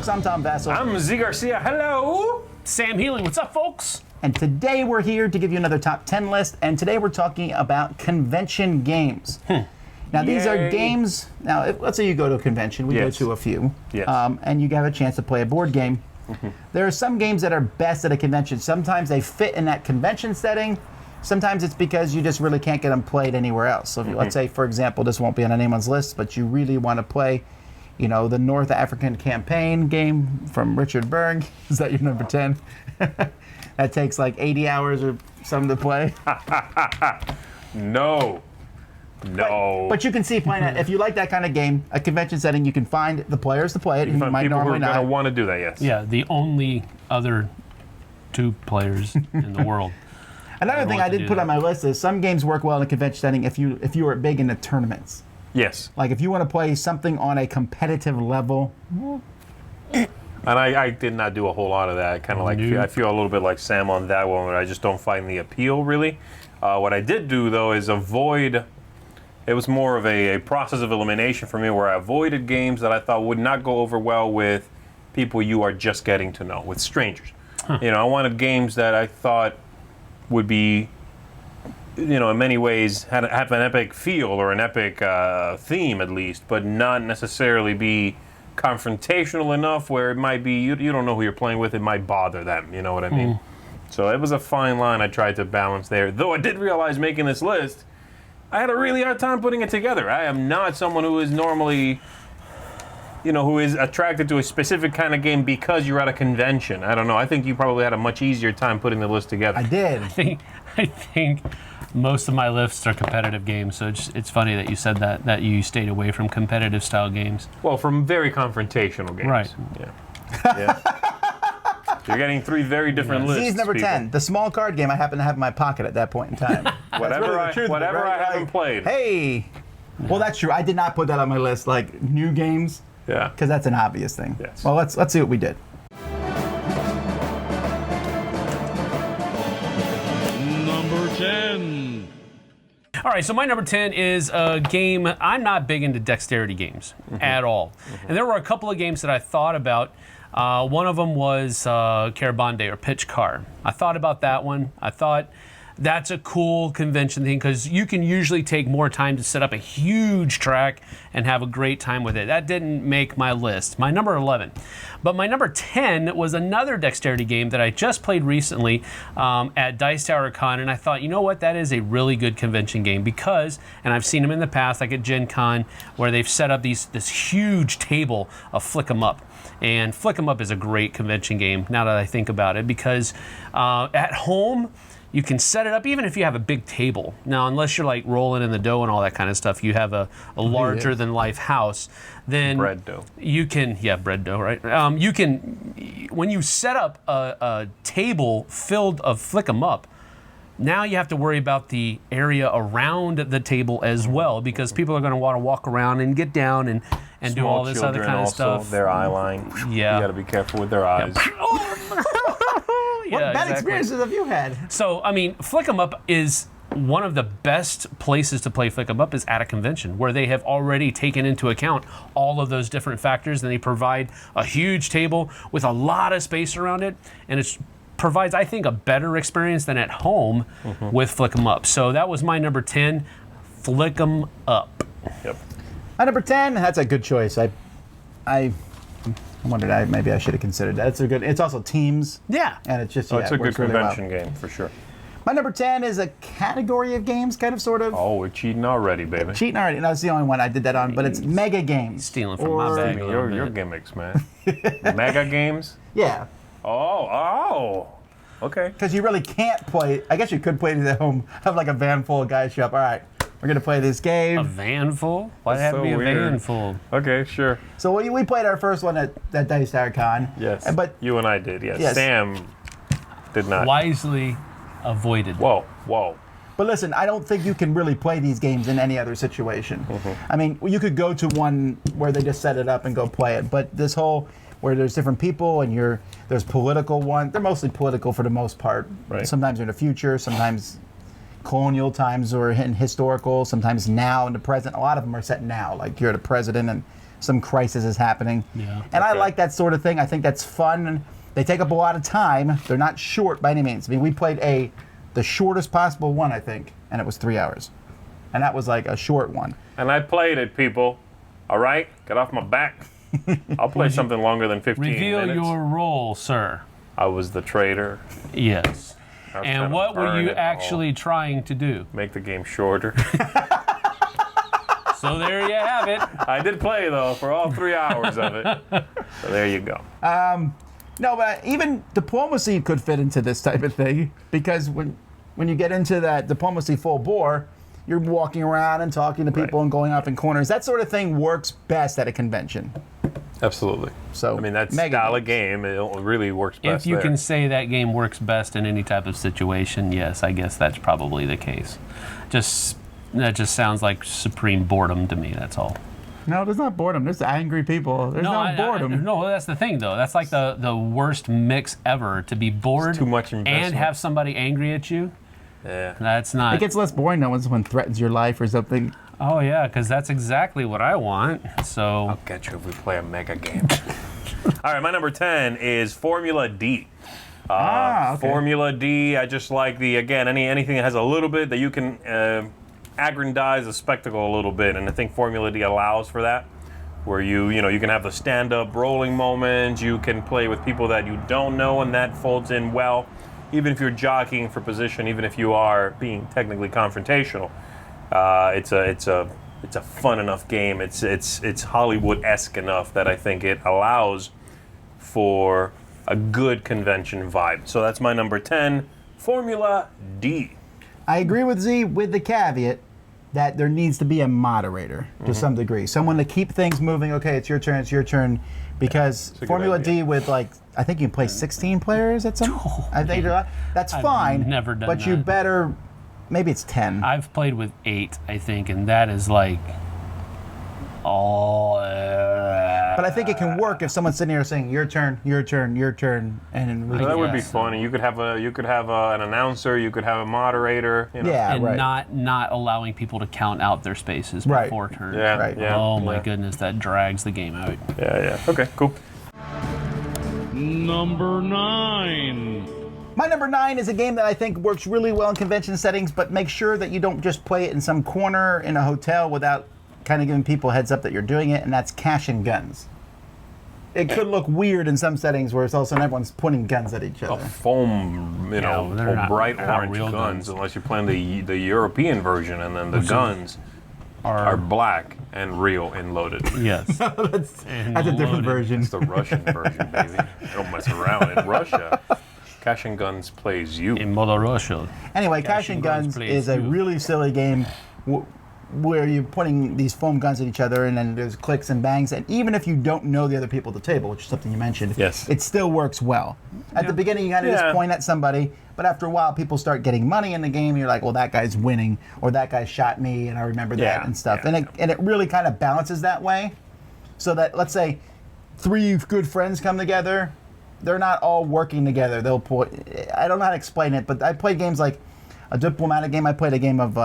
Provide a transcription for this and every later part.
folks? I'm Tom Vassell. I'm Z Garcia. Hello. Sam Healy. What's up, folks? And today we're here to give you another top 10 list. And today we're talking about convention games. Now, these are Yay. games. Now, let's say you go to a convention. We Yes. go to a few. Yes. And you have a chance to play a board game. There are some games that are best at a convention. Sometimes they fit in that convention setting. Sometimes it's because you just really can't get them played anywhere else. So if you, let's say, for example, this won't be on anyone's list, but you really want to play, you know, the North African Campaign game from Richard Berg. Is that your number 10? That takes like 80 hours or something to play. No. But you can see playing it. If you like that kind of game, a convention setting, you can find the players to play it. You You find might people who normally are going to not. want to do that, yes. Yeah, the only other two players in the world. Another thing want I to did do put that. on my list is some games work well in a convention setting if you are big into tournaments. Yes. Like if you want to play something on a competitive level. And I did not do a whole lot of that. Kind of like, Nope. I feel a little bit like Sam on that one, where I just don't find the appeal, really. What I did do, though, is avoid... It was more of a process of elimination for me, where I avoided games that I thought would not go over well with people you are just getting to know, with strangers. You know, I wanted games that I thought would be, you know, in many ways have an epic feel or an epic theme at least, but not necessarily be confrontational enough where it might be, you don't know who you're playing with, it might bother them, you know what I mean? So it was a fine line I tried to balance there, though I did realize making this list, I had a really hard time putting it together. I am not someone who is normally, you know, who is attracted to a specific kind of game because you're at a convention. I don't know. I think you probably had a much easier time putting the list together. I did. I think most of my lists are competitive games, so it's funny that you said that you stayed away from competitive style games. Well, from very confrontational games. Right. Yeah. You're getting three very different lists. Z's number people. 10, the small card game I happen to have in my pocket at that point in time. Whatever I Right? haven't Like, played. Hey! Well, that's true. I did not put that on my list, like new games, Yeah. because that's an obvious thing. Yes. Well, let's see what we did. Number 10. All right, so my number 10 is a game. I'm not big into dexterity games at all. And there were a couple of games that I thought about. One of them was Carabande or Pitch Car. I thought about that one. I thought that's a cool convention thing because you can usually take more time to set up a huge track and have a great time with it. That didn't make my list. My number 11. But my number 10 was another dexterity game that I just played recently at Dice Tower Con, and I thought, you know what, that is a really good convention game because, and I've seen them in the past, like at Gen Con, where they've set up this huge table of Flick 'em Up. And Flick 'em Up is a great convention game, now that I think about it, because at home, you can set it up even if you have a big table. Now, unless you're like rolling in the dough and all that kind of stuff, you have a larger than life house, then Bread dough. you can, bread dough, right? You can, when you set up a table filled of Flick 'em Up, now you have to worry about the area around the table as well, because people are going to want to walk around and get down and do Small all this other children kind of also, stuff. Their eye line. Yeah. You got to be careful with their eyes. What bad experiences have you had? So, I mean, Flick 'em Up is one of the best places to play Flick 'em Up is at a convention where they have already taken into account all of those different factors, and they provide a huge table with a lot of space around it, and it provides, I think, a better experience than at home with Flick 'em Up. So that was my number 10, Flick 'em Up. Yep. My number 10, that's a good choice. I wondered maybe I should have considered that. It's also teams. Yeah. And it's just, Oh, it's a it good works really well. convention game, for sure. My number 10 is a category of games, kind of, sort of. Oh, we're cheating already, baby. Cheating already. No, that's the only one I did that on, but it's mega games. Stealing from my bag a little Your bit. gimmicks, man. Mega games? Yeah. Oh. Okay. Because you really can't play. I guess you could play it at home. Have like a van full of guys show up. All right, we're gonna play this game. A van full? Why'd it have so to be a weird. van full? Okay, sure. So we played our first one at Dice Tower Con. Yes. But you and I did, yes. Yes. Sam did not. Wisely avoided. Whoa. But listen, I don't think you can really play these games in any other situation. I mean, you could go to one where they just set it up and go play it. But this whole where there's different people and there's political one. They're mostly political for the most part. Right. Sometimes they're in the future, sometimes colonial times or in historical, sometimes now in the present. A lot of them are set now, like you're the president and some crisis is happening. Yeah. And I Okay. like that sort of thing. I think that's fun. They take up a lot of time. They're not short by any means. I mean, we played the shortest possible one, I think, and it was 3 hours. And that was like a short one. And I played it, people. All right? Get off my back. I'll play something longer than 15 Reveal minutes. your role, sir. I was the traitor. Yes. I was trying And to what were burn you it all. actually trying to do? Make the game shorter. So there you have it. I did play, though, for all 3 hours of it. So there you go. No, but even diplomacy could fit into this type of thing because when you get into that diplomacy full bore, you're walking around and talking to people Right. and going off in corners. That sort of thing works best at a convention. Absolutely. So I mean, that mega style of games. game, it really works best If you there. can say that game works best in any type of situation, yes, I guess that's probably the case. That just sounds like supreme boredom to me. That's all. No, there's not boredom. There's angry people. There's no boredom. No, that's the thing though. That's like the worst mix ever. To be bored too much and investment. have somebody angry at you. Yeah. That's not. It gets less boring though when someone threatens your life or something. Oh yeah, because that's exactly what I want. So I'll get you if we play a mega game. All right, my number 10 is Formula D. Okay. Formula D, I just like anything that has a little bit that you can aggrandize the spectacle a little bit, and I think Formula D allows for that, where you can have the stand-up rolling moments, you can play with people that you don't know, and that folds in well, even if you're jockeying for position, even if you are being technically confrontational. It's a fun enough game. It's Hollywood-esque enough that I think it allows for a good convention vibe. So that's my number 10, Formula D. I agree with Z with the caveat that there needs to be a moderator to some degree. Someone to keep things moving. Okay, it's your turn. Because a good Formula idea. D with I think you can play 16 players at some. I think that's fine. never done But you that. better, maybe it's 10. I've played with 8, I think, and that is like all. But I think it can work if someone's sitting here saying your turn, and we So that can- would be guess. fun. And you could have an announcer. You could have a moderator. yeah, and right. not allowing people to count out their spaces Right. before turn. Yeah. Right. Yeah. Oh my yeah. goodness, that drags the game out. Yeah. Okay. Cool. Number 9. My number 9 is a game that I think works really well in convention settings, but make sure that you don't just play it in some corner in a hotel without kind of giving people a heads up that you're doing it, and that's Cash and Guns. It could look weird in some settings where it's all of a sudden everyone's pointing guns at each A other. foam, they're not- bright they're not orange real guns, guns. unless you're playing the European version, and then the guns are black and real and loaded. Yes. That's a different loaded. version. It's the Russian version, baby. They don't mess around in Russia. Cash and Guns plays you. In Modo Rosso. Anyway, Cash and Guns plays is a you. really silly game where you're putting these foam guns at each other, and then there's clicks and bangs. And even if you don't know the other people at the table, which is something you mentioned, Yes. it still works well. At the beginning, you kind of Yeah. just point at somebody, but after a while, people start getting money in the game. And you're like, well, that guy's winning, or that guy shot me, and I remember that Yeah, and stuff. yeah. And it really kind of balances that way, so that let's say 3 good friends come together. They're not all working together. I don't know how to explain it, but I played games like a diplomatic game. I played a game of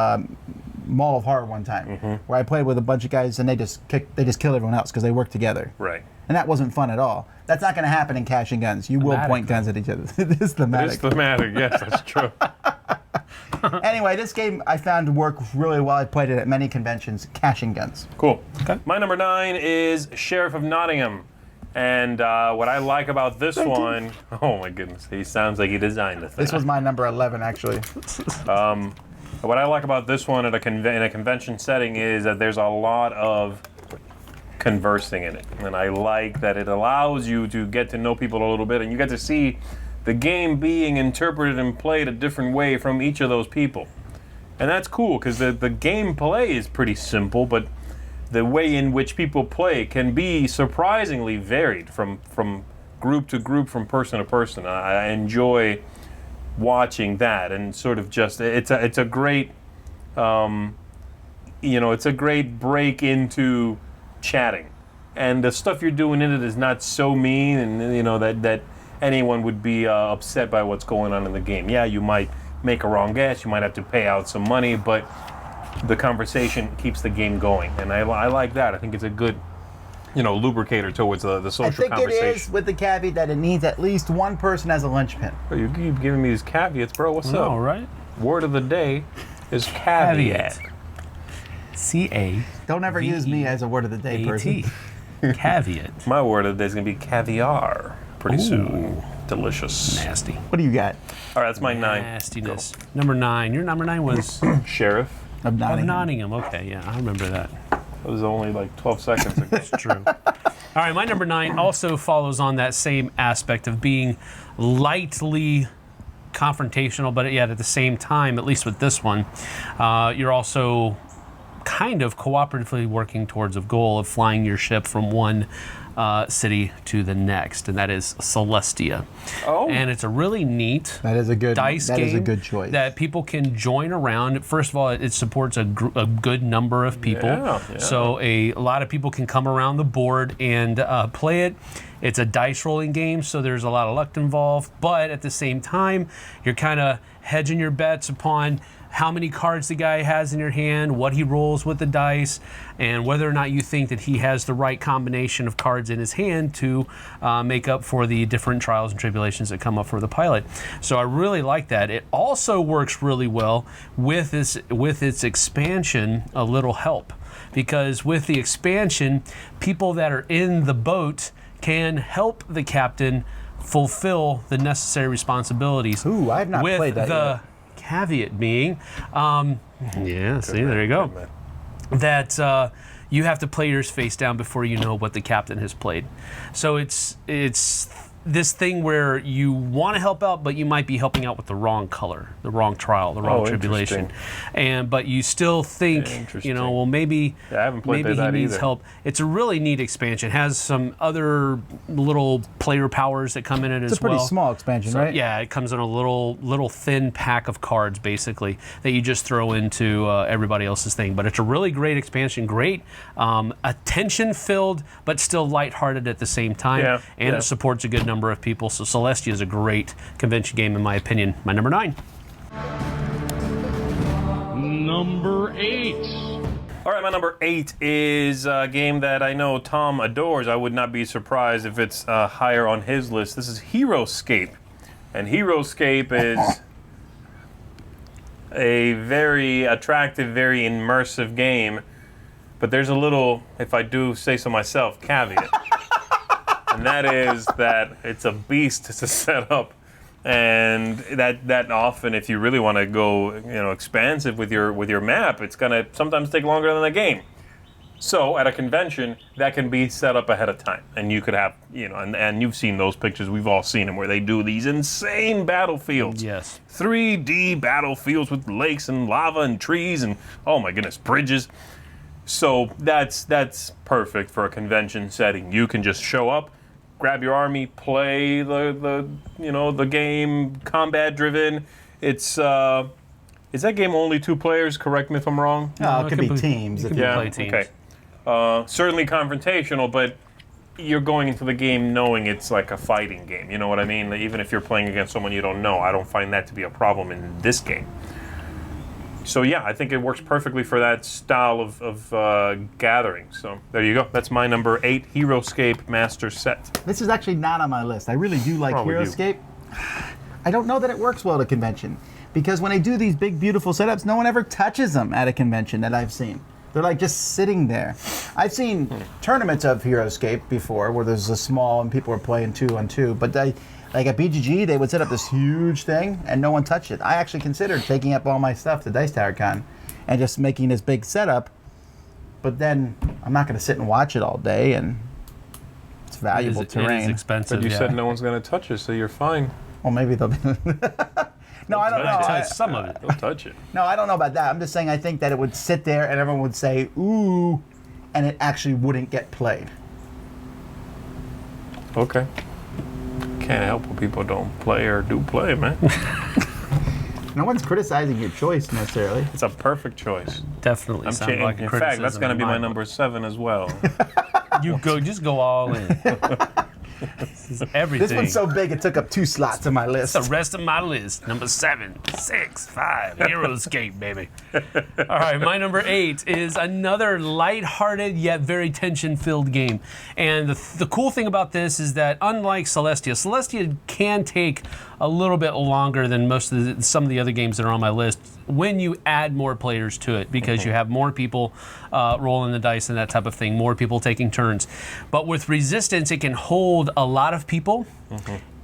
Mall of Horror one time, where I played with a bunch of guys and they just kill everyone else because they work together. Right. And that wasn't fun at all. That's not going to happen in Cash and Guns. You will point guns at each other. This is thematic. It's thematic. Yes, that's true. Anyway, this game I found to work really well. I played it at many conventions. Cash and Guns. Cool. Okay. My number 9 is Sheriff of Nottingham. And what I like about this one, oh my goodness, he sounds like he designed the thing. This was my number 11, actually. What I like about this one in a convention setting is that there's a lot of conversing in it. And I like that it allows you to get to know people a little bit, and you get to see the game being interpreted and played a different way from each of those people. And that's cool, because the gameplay is pretty simple, but the way in which people play can be surprisingly varied from group to group, from person to person. I enjoy watching that, and sort of just it's a great it's a great break into chatting, and the stuff you're doing in it is not so mean, and that anyone would be upset by what's going on in the game. Yeah, you might make a wrong guess, you might have to pay out some money, but the conversation keeps the game going, and I like that. I think it's a good lubricator towards the I social think it conversation. is, with the caveat that it needs at least one person as a linchpin. Bro, you keep giving me these caveats, bro. What's All up? right. Word of the day is caveat. C-A-V-E-A-T. Don't ever use me as a word of the day person. Caveat. My word of the day is going to be caviar pretty soon. Delicious. Nasty. What do you got? All right, that's my 9. Nastiness. Number 9. Your number 9 was Sheriff. Of of Nottingham. Nottingham. Okay, yeah, I remember that. That was only like 12 seconds ago. It's true. All right, my number 9 also follows on that same aspect of being lightly confrontational, but yet at the same time, at least with this one, you're also kind of cooperatively working towards a goal of flying your ship from one city to the next, and that is Celestia. Oh. And it's a really neat That is a good dice That game is a good choice. that people can join around. First of all, it supports a good number of people, Yeah, yeah. so a lot of people can come around the board and play it. It's a dice rolling game, so there's a lot of luck involved, but at the same time, you're kind of hedging your bets upon how many cards the guy has in your hand, what he rolls with the dice, and whether or not you think that he has the right combination of cards in his hand to make up for the different trials and tribulations that come up for the pilot. So I really like that. It also works really well with its expansion, A Little Help, because with the expansion, people that are in the boat can help the captain fulfill the necessary responsibilities. Ooh, I have not with played that the caveat being, yeah, see, there you go, that you have to play yours face down before you know what the captain has played. So it's this thing where you want to help out, but you might be helping out with the wrong color, the wrong trial, the wrong tribulation, but you still think, Interesting. well, maybe Yeah, I haven't played maybe he that needs either. help. It's a really neat expansion. It has some other little player powers that come in it It's as a pretty well. small expansion, So, right? yeah, it comes in a little thin pack of cards, basically, that you just throw into everybody else's thing. But it's a really great expansion, great attention-filled, but still lighthearted at the same time. Yeah, and yeah. it supports a good number of people. So Celestia is a great convention game, in my opinion. My number 9. Number 8. All right, my number 8 is a game that I know Tom adores. I would not be surprised if it's higher on his list. This is Heroscape. And Heroscape is a very attractive, very immersive game. But there's a little, if I do say so myself, caveat. And that is that it's a beast to set up. And that often, if you really want to go, expansive with your map, it's gonna sometimes take longer than a game. So at a convention, that can be set up ahead of time, and you could have, and you've seen those pictures. We've all seen them where they do these insane battlefields. Yes. 3D battlefields with lakes and lava and trees and, oh my goodness, bridges. So that's perfect for a convention setting. You can just show up, grab your army, play the game, combat driven. Is that game only 2 players? Correct me if I'm wrong. No, it could be teams. You if can you- Yeah. play teams. Okay. Certainly confrontational, but you're going into the game knowing it's like a fighting game. You know what I mean? Even if you're playing against someone you don't know, I don't find that to be a problem in this game. So yeah, I think it works perfectly for that style of gathering. So there you go. That's my number 8 Heroscape Master Set. This is actually not on my list. I really do like wrong with you? Heroscape. I don't know that it works well at a convention because when they do these big, beautiful setups, no one ever touches them at a convention that I've seen. They're like just sitting there. I've seen tournaments of Heroscape before where there's a small and people are playing 2-on-2, but like at BGG, they would set up this huge thing and no one touched it. I actually considered taking up all my stuff to Dice Tower Con and just making this big setup, but then I'm not going to sit and watch it all day, and it's valuable It is terrain. expensive. But you yeah. said no one's going to touch it, so you're fine. Well, maybe they'll be. No, I don't know. Touch some of it. Don't touch it. No, I don't know about that. I'm just saying I think that it would sit there and everyone would say, ooh, and it actually wouldn't get played. Okay. Can't help when people don't play or do play, man. No one's criticizing your choice necessarily. It's a perfect choice. Definitely. I'm sounded changing. like a In fact, that's criticism going to in be my book. number 7 as well. You just go all in. It's everything. This one's so big it took up 2 slots on my list. the rest of my list. Number 7, 6, 5. Heroescape, baby. All right, my number 8 is another lighthearted yet very tension-filled game. And the cool thing about this is that unlike Celestia can take a little bit longer than some of the other games that are on my list when you add more players to it, because you have more people rolling the dice and that type of thing, more people taking turns. But with Resistance, it can hold a lot of people,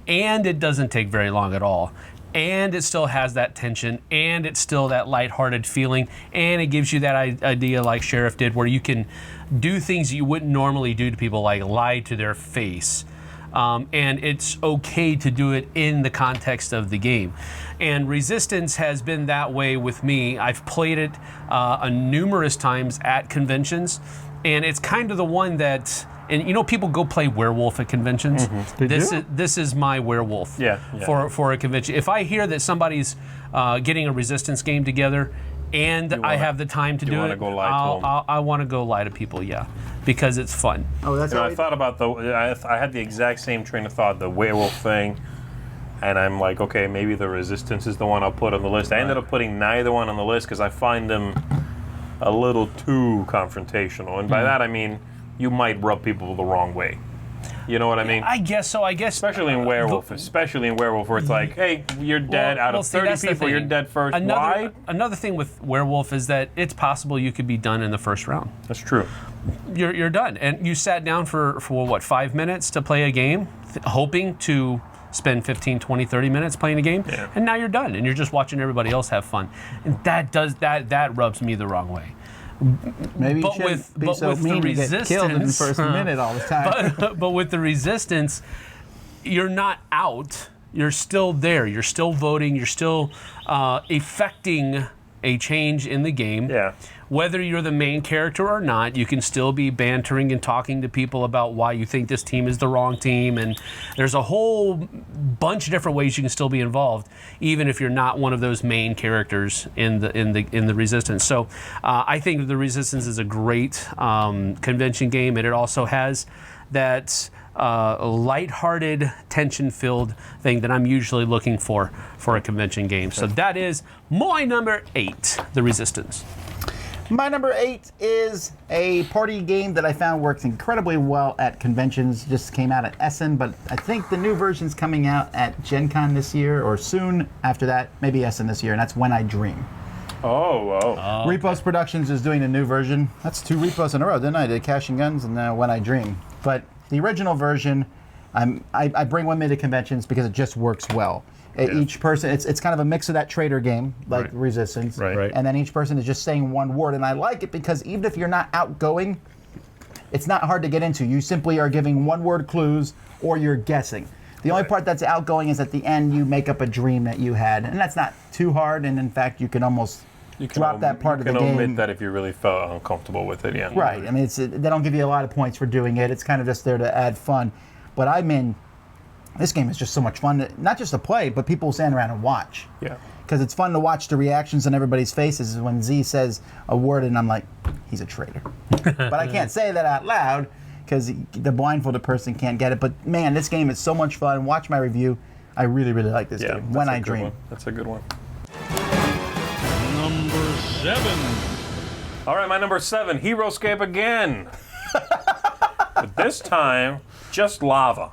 and it doesn't take very long at all. And it still has that tension, and it's still that lighthearted feeling, and it gives you that idea like Sheriff did, where you can do things you wouldn't normally do to people, like lie to their face. And it's okay to do it in the context of the game. And Resistance has been that way with me. I've played it numerous times at conventions, and it's kind of the one that, and you know, people go play Werewolf at conventions. This is my Werewolf for a convention. If I hear that somebody's getting a Resistance game together, and I have the time to do it, I want to go lie to people, because it's fun. Oh, that's I thought about I had the exact same train of thought, the werewolf thing, and I'm like, okay, maybe the Resistance is the one I'll put on the list. I ended up putting neither one on the list because I find them a little too confrontational, and by that I mean you might rub people the wrong way. You know what I mean? I guess so. Especially in Werewolf, where it's like, hey, you're dead. Out of 30 people, you're dead first. Why? Another thing with Werewolf is that it's possible you could be done in the first round. That's true. You're done. And you sat down for what, 5 minutes to play a game, hoping to spend 15, 20, 30 minutes playing a game, and now you're done, and you're just watching everybody else have fun. And that rubs me the wrong way. Maybe you shouldn't be so mean to get killed in the first minute all the time. But with the Resistance, you're not out. You're still there. You're still voting. You're still effecting a change in the game. Yeah. Whether you're the main character or not, you can still be bantering and talking to people about why you think this team is the wrong team, and there's a whole bunch of different ways you can still be involved, even if you're not one of those main characters in the Resistance. So I think the Resistance is a great convention game, and it also has that lighthearted, tension-filled thing that I'm usually looking for a convention game. So that is my number 8, the Resistance. My number 8 is a party game that I found works incredibly well at conventions. Just came out at Essen, but I think the new version's coming out at Gen Con this year or soon after that, maybe Essen this year, and that's When I Dream. Repos Productions is doing a new version. That's 2 repos in a row, didn't I? Did Cash and Guns and When I Dream. But the original version, I bring with me to conventions because it just works well. Each person, it's kind of a mix of that trader game, like Resistance. Right. And then each person is just saying one word. And I like it because even if you're not outgoing, it's not hard to get into. You simply are giving one-word clues or you're guessing. The only part that's outgoing is at the end you make up a dream that you had. And that's not too hard. And in fact, you can almost drop that part of the game. You can omit that if you really felt uncomfortable with it, Right. I mean, they don't give you a lot of points for doing it. It's kind of just there to add fun. But this game is just so much fun, not just to play, but people stand around and watch. Yeah. Because it's fun to watch the reactions on everybody's faces when Z says a word and I'm like, he's a traitor. But I can't say that out loud because the blindfolded person can't get it. But man, this game is so much fun. Watch my review. I really, really like this game. When I Dream. That's a good one. Number 7. All right, my number 7, Heroescape again. But this time, just lava.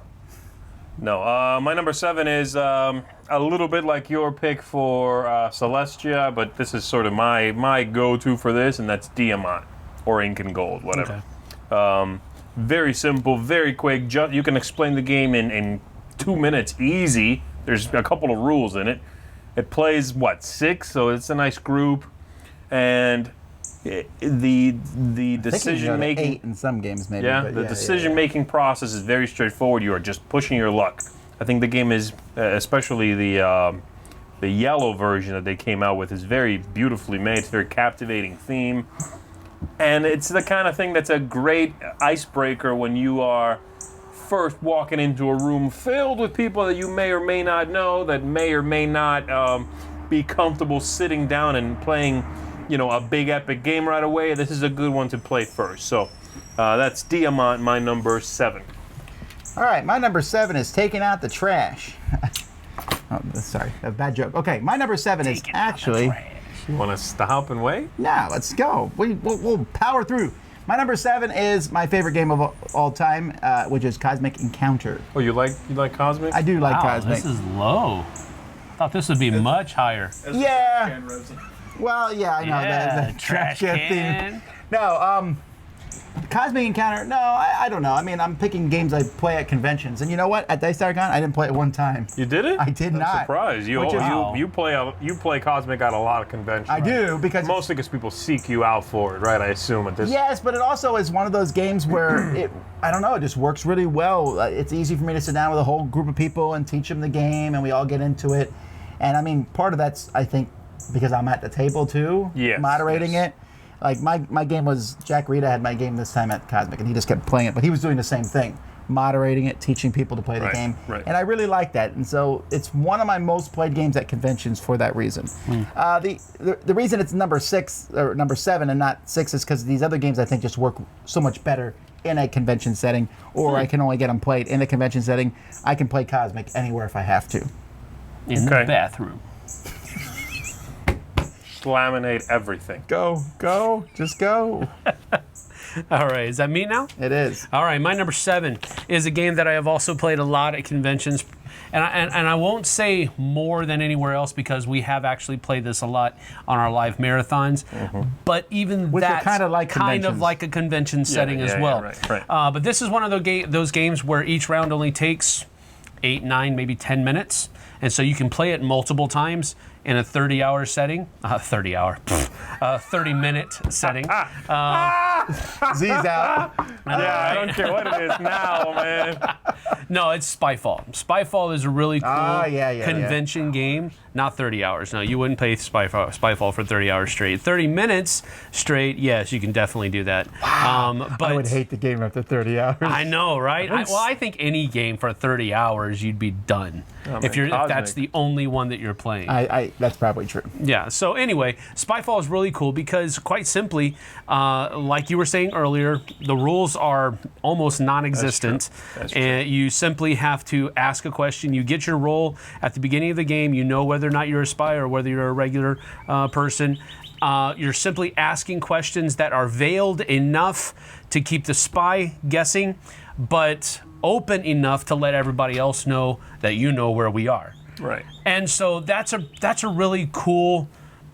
No, my number 7 is a little bit like your pick for Celestia, but this is sort of my go-to for this, and that's Diamant or Ink and Gold, whatever. Okay. Very simple, very quick. You can explain the game in 2 minutes, easy. There's a couple of rules in it. It plays 6, so it's a nice group, and the decision making 8 in some games maybe. Yeah, the decision making process is very straightforward. You are just pushing your luck. I think the game is, especially the yellow version that they came out with, is very beautifully made. It's a very captivating theme, and it's the kind of thing that's a great icebreaker when you are first walking into a room filled with people that you may or may not know, that may or may not be comfortable sitting down and playing, a big epic game right away. This is a good one to play first. So that's Diamant, my number 7. All right, my number 7 is taking out the trash. Oh, sorry, a bad joke. Okay, my number 7 is actually. You want to stop and wait? No, let's go. We'll power through. My number 7 is my favorite game of all time, which is Cosmic Encounter. Oh, you like Cosmic? I do like Wow, Cosmic. this is low. Thought this would be much higher. Yeah. Well, yeah, I know Yeah, the trash can. theme. No, Cosmic Encounter. No, I don't know. I mean, I'm picking games I play at conventions, and you know what? At Dice Tower Con, I didn't play it one time. You did it? I did I'm not. surprised. You Which is- Wow. you play Cosmic at a lot of conventions. I do because Mostly because people seek you out for it, right? I assume at this. yes, but it also is one of those games where I don't know, it just works really well. It's easy for me to sit down with a whole group of people and teach them the game, and we all get into it. And I mean, part of that's, I think, because I'm at the table too, Yes, moderating yes. it. Like my game was, Jack Rita had my game this time at Cosmic, and he just kept playing it, but he was doing the same thing, moderating it, teaching people to play the Right, game. right. And I really like that. And so it's one of my most played games at conventions for that reason. The reason it's number 6 or number 7 and not 6 is because these other games I think just work so much better in a convention setting, or I can only get them played in a convention setting. I can play Cosmic anywhere if I have to. In Okay. the bathroom. Laminate everything. Go, just go. All right, is that me now? It is. All right, my number 7 is a game that I have also played a lot at conventions, and I won't say more than anywhere else because we have actually played this a lot on our live marathons. But even Which are that's kinda like conventions. like a convention setting as yeah, well. right. But this is one of those games where each round only takes 8, 9, maybe 10 minutes, and so you can play it multiple times in a 30-hour setting. 30-minute setting. Z's out. Yeah, I don't care what it is now, man. No, it's Spyfall. Spyfall is a really cool yeah. convention game. Not 30 hours. No, you wouldn't play Spyfall for 30 hours straight. 30 minutes straight, yes, you can definitely do that. But I would hate the game after 30 hours. I know, right? I think any game for 30 hours, you'd be done. If that's the only one that you're playing. That's probably true. Yeah. So anyway, Spyfall is really cool because, quite simply, like you were saying earlier, the rules are almost non-existent, That's true. and you simply have to ask a question. You get your roll at the beginning of the game. You know whether or not you're a spy or whether you're a regular person. You're simply asking questions that are veiled enough to keep the spy guessing, but open enough to let everybody else know that you know where we are. Right. And so that's a really cool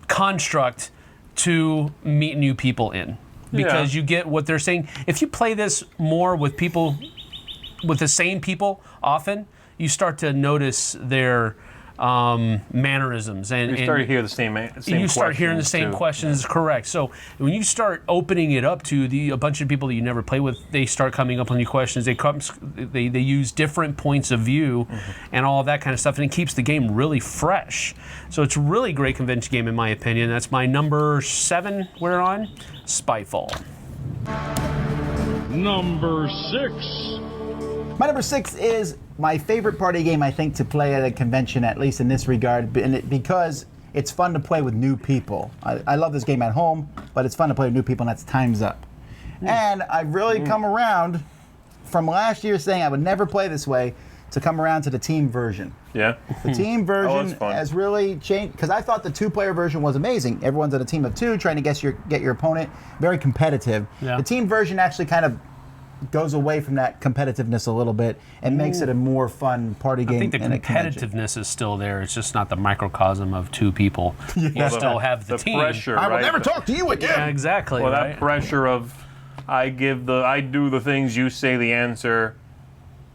construct to meet new people in, because you get what they're saying. If you play this more with people, with the same people often, you start to notice their mannerisms, and You start to hear the same you start hearing the questions, same too. questions. Correct. So when you start opening it up to a bunch of people that you never play with, they start coming up on your questions. They use different points of view and all that kind of stuff, and it keeps the game really fresh. So it's a really great convention game in my opinion. That's my number 7 we're on, Spyfall. Number 6. My number 6 is my favorite party game, I think, to play at a convention, at least in this regard, because it's fun to play with new people. I love this game at home, but it's fun to play with new people, and that's Time's Up. And I've really come around from last year saying I would never play this way to come around to the team version. Yeah. The team version that's fun. has really changed, because I thought the 2-player version was amazing. Everyone's on a team of 2 trying to get your opponent, very competitive. Yeah. The team version actually kind of goes away from that competitiveness a little bit and makes it a more fun party game. I think the in a convention. competitiveness is still there. It's just not the microcosm of 2 people. You still have the team. pressure, I will right? never talk to you again. Yeah, exactly. Well, right? that pressure of I do the things, you say the answer.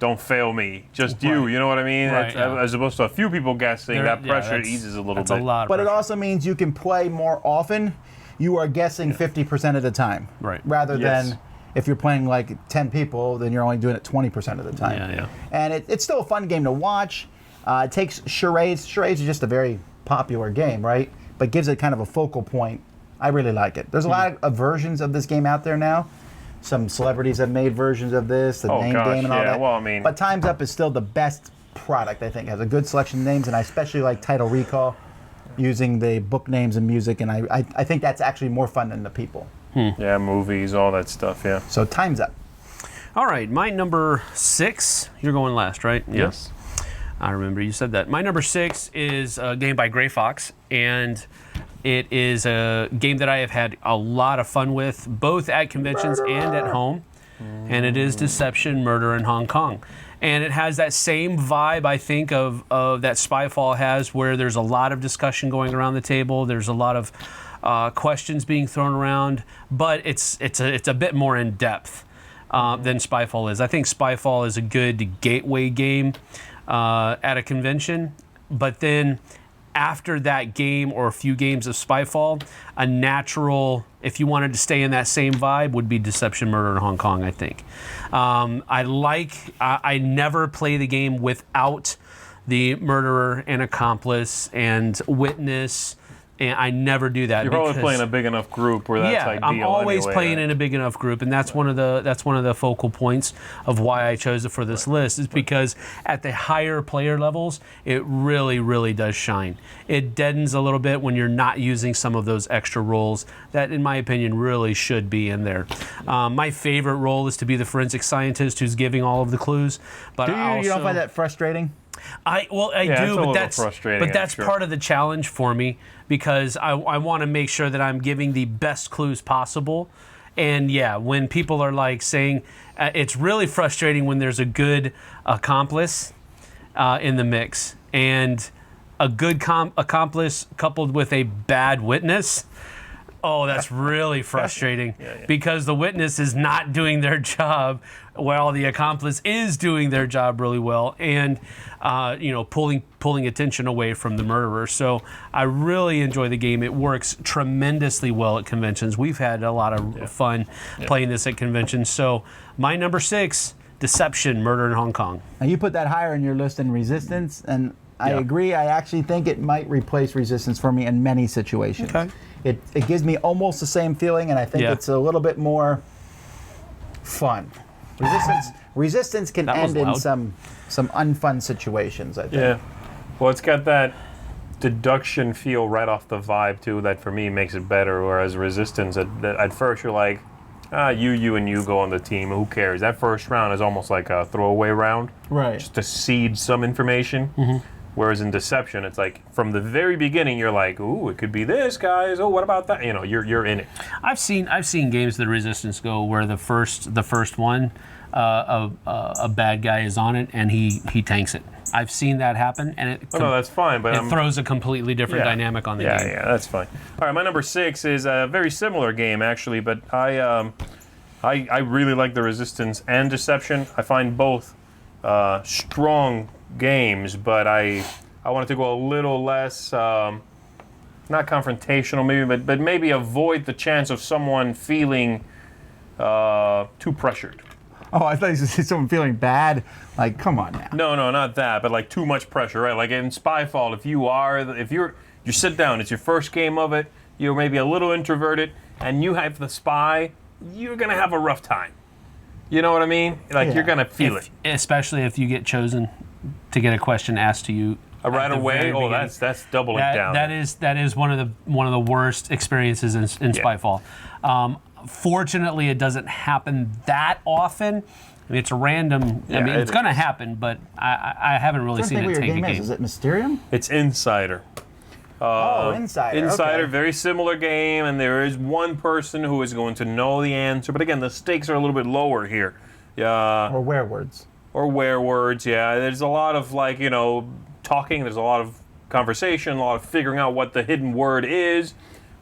Don't fail me, just you. Right. You know what I mean? Right, yeah. As opposed to a few people guessing, that pressure that's- eases a little that's bit. a lot of But it pressure. also means you can play more often. You are guessing 50% of the time. Right. Rather Yes. than if you're playing like 10 people, then you're only doing it 20% of the time. Yeah. And it's still a fun game to watch. It takes charades. Charades is just a very popular game, right? But gives it kind of a focal point. I really like it. There's a lot of versions of this game out there now. Some celebrities have made versions of this, the name gosh, game and all yeah. that. Well, I mean- but Time's Up is still the best product, I think. It has a good selection of names, and I especially like Title Recall, using the book names and music, and I think that's actually more fun than the people. Yeah, movies, all that stuff. Yeah. So Time's Up. All right, my number 6. You're going last, right? Yeah. Yes. I remember you said that. My number 6 is a game by Gray Fox, and it is a game that I have had a lot of fun with, both at conventions and at home. And it is Deception, Murder in Hong Kong. And it has that same vibe, I think, of that Spyfall has, where there's a lot of discussion going around the table. There's a lot of questions being thrown around, but it's a bit more in depth than Spyfall is. I think Spyfall is a good gateway game at a convention, but then after that game or a few games of Spyfall, a natural, if you wanted to stay in that same vibe, would be Deception, Murder in Hong Kong, I think. I never play the game without the murderer and accomplice and witness, and I never do that. You're probably playing a big enough group where that's ideal. I'm always anyway, playing in a big enough group, and that's one of the focal points of why I chose it for this list, is because at the higher player levels, it really, really does shine. It deadens a little bit when you're not using some of those extra roles that, in my opinion, really should be in there. My favorite role is to be the forensic scientist who's giving all of the clues. But You don't find that frustrating? I Yeah, do, but that's part of the challenge for me, because I want to make sure that I'm giving the best clues possible. And yeah, when people are like saying it's really frustrating when there's a good accomplice in the mix and a good accomplice coupled with a bad witness. Oh, that's really frustrating because the witness is not doing their job while the accomplice is doing their job really well, and pulling attention away from the murderer. So I really enjoy the game. It works tremendously well at conventions. We've had a lot of fun playing this at conventions. So my number 6, Deception, Murder in Hong Kong. Now you put that higher in your list than Resistance, and I agree. I actually think it might replace Resistance for me in many situations. Okay. It gives me almost the same feeling, and I think it's a little bit more fun. Resistance can end in some unfun situations, I think. Yeah. Well, it's got that deduction feel right off the vibe, too, that for me makes it better, whereas Resistance, at first you're like, you and you go on the team, who cares? That first round is almost like a throwaway round. Right. Just to seed some information. Mm-hmm. Whereas in Deception, it's like from the very beginning, you're like, "Ooh, it could be this, guys. Oh, what about that?" You're in it. I've seen games that Resistance go where the first one, a bad guy is on it and he tanks it. I've seen that happen, and it that's fine, but it throws a completely different dynamic on the game. Yeah, that's fine. All right, my number 6 is a very similar game actually, but I really like the Resistance and Deception. I find both strong games, but I wanted to go a little less, not confrontational maybe, but maybe avoid the chance of someone feeling too pressured. Oh, I thought you said someone feeling bad. Like, come on now. No, not that, but like too much pressure, right? Like in Spyfall, if you sit down, it's your first game of it, you're maybe a little introverted, and you have the spy, you're gonna have a rough time. You know what I mean? Like you're gonna feel it, especially if you get chosen to get a question asked to you right away. Oh, that's doubling down. That is one of the worst experiences in Spyfall. Fortunately, it doesn't happen that often. I mean, it's a random. It's going to happen, but I haven't really seen it tank a game. Is it Mysterium? It's Insider. Insider. Insider, Okay. very similar game, and there is one person who is going to know the answer. But again, the stakes are a little bit lower here. Or werewords. Or werewords, yeah. There's a lot of talking. There's a lot of conversation, a lot of figuring out what the hidden word is,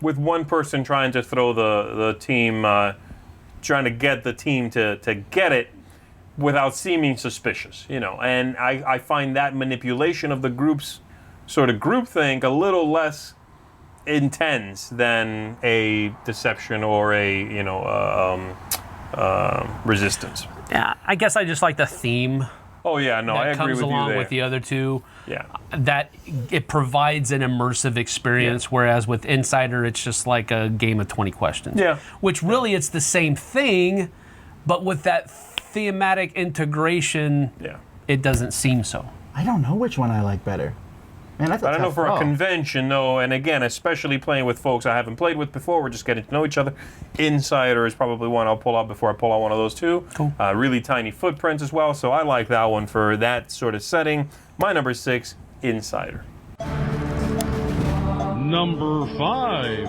with one person trying to throw the team, trying to get the team to get it without seeming suspicious, And I find that manipulation of the group's sort of groupthink a little less intense than a Deception or a Resistance. Yeah, I guess I just like the theme. Oh yeah, no, I that agree comes with you along there. with the other two. Yeah. That it provides an immersive experience, whereas with Insider, it's just like a game of 20 questions. Yeah. Which really, it's the same thing, but with that thematic integration, it doesn't seem so. I don't know which one I like better. Man, that's a I don't know tough for call. a convention, though, and again, especially playing with folks I haven't played with before, we're just getting to know each other. Insider is probably one I'll pull out before I pull out one of those two. Cool. Really tiny footprints as well, so I like that one for that sort of setting. My number 6, Insider. Number 5.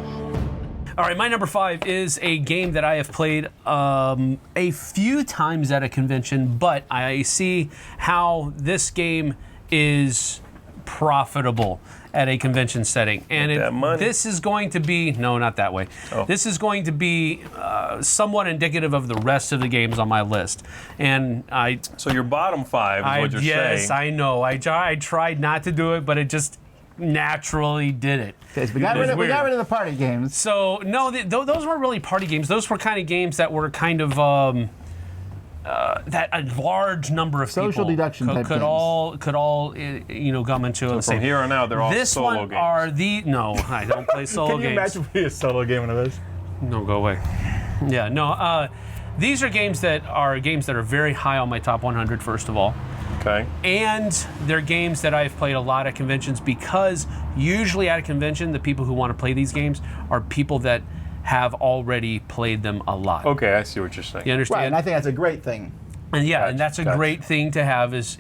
All right, my number 5 is a game that I have played a few times at a convention, but I see how this game is profitable at a convention setting. And that money. this is going to be, no, not that way. Oh. This is going to be somewhat indicative of the rest of the games on my list. And So your bottom 5 is what you're yes, saying. I know. I tried not to do it, but it just naturally did it. Okay, so we got It's rid weird. of the party games. So no, those weren't really party games. Those were kind of games that were kind of that a large number of Social people deduction type could games. all come into the From same. here on out, they're all This solo one games. are the no. I don't play solo games. playing a solo game of this? No, go away. Yeah, no. These are games that are very high on my top 100. First of all. Okay. And they're games that I've played a lot at conventions because usually at a convention, the people who want to play these games are people that have already played them a lot. Okay, I see what you're saying. You Right, understand? and I think that's a great thing. And yeah, Gotcha, and that's a gotcha. great thing to have is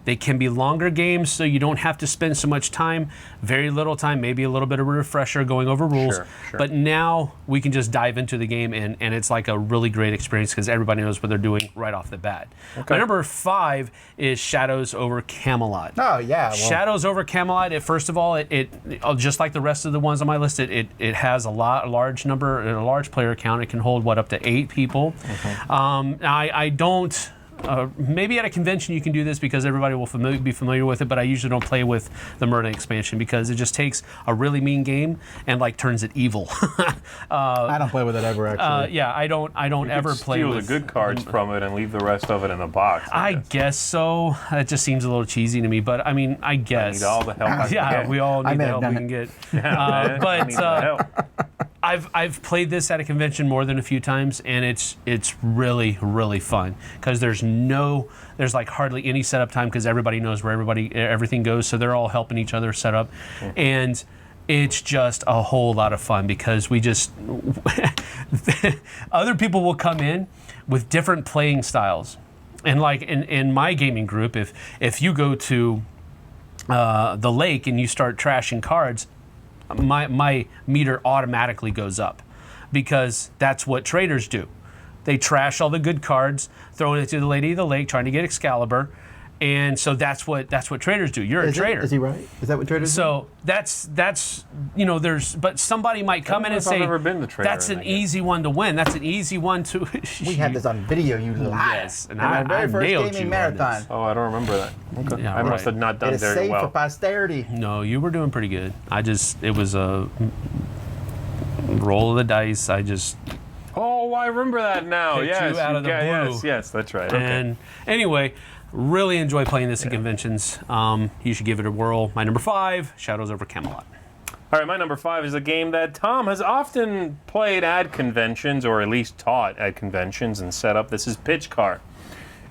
they can be longer games, so you don't have to spend so much time, very little time, maybe a little bit of a refresher going over rules. Sure, sure. But now we can just dive into the game, and it's like a really great experience because everybody knows what they're doing right off the bat. My number 5 is Shadows over Camelot. Oh, yeah. Well, Shadows over Camelot. First of all, it just like the rest of the ones on my list. It has a large player count. It can hold up to 8 people. I don't. Maybe at a convention you can do this because everybody will be familiar with it, but I usually don't play with the Murder expansion because it just takes a really mean game and turns it evil. I don't play with it ever, actually. Yeah, I don't ever play Steal with the good cards from it and leave the rest of it in the box. I guess so. That just seems a little cheesy to me, but I mean, I guess. Need all the help I can yeah, get. we all I need may the have help we done can it. get. I need But the help. I've played this at a convention more than a few times, and it's really really fun because there's like hardly any setup time because everybody knows where everything goes, so they're all helping each other set up, and it's just a whole lot of fun because we just other people will come in with different playing styles, and like in my gaming group, if you go to the lake and you start trashing cards, my meter automatically goes up because that's what traders do. They trash all the good cards, throwing it to the Lady of the Lake, trying to get Excalibur, and so that's what traders do. You're a trader. Is he right? Is that what traders do? So that's but somebody might come in know and if I've say ever been the trader that's in an that game." easy one to win. That's an easy one to. We had this on video, you liar. Yes, and In my very I first nailed gaming you on marathon. this. Oh, I don't remember that. Okay. Yeah, I must right. have not It done is very saved well. for posterity. No, you were doing pretty good. It was a roll of the dice. Oh, I remember that now. Picked Yes, you out of the blue. Yes, that's right. Okay. And anyway, really enjoy playing this at conventions. You should give it a whirl. My number 5, Shadows over Camelot. All right, my number 5 is a game that Tom has often played at conventions, or at least taught at conventions and set up. This is Pitch Car.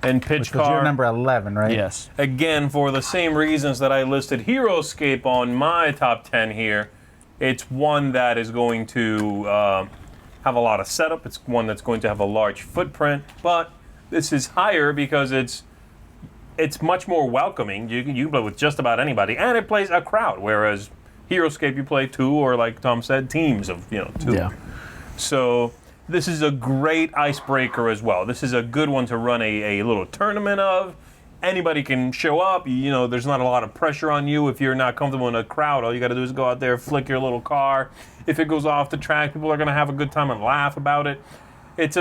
And Pitch Because you're Car, number 11, right? Yes. again, for the same reasons that I listed Heroescape on my top 10 here, it's one that is going to have a lot of setup. It's one that's going to have a large footprint, but this is higher because it's much more welcoming. You can play with just about anybody, and it plays a crowd, whereas Heroescape you play 2, or like Tom said, teams of 2. Yeah. So this is a great icebreaker as well. This is a good one to run a little tournament of. Anybody can show up. There's not a lot of pressure on you if you're not comfortable in a crowd. All you got to do is go out there, flick your little car. If it goes off the track, people are going to have a good time and laugh about it. It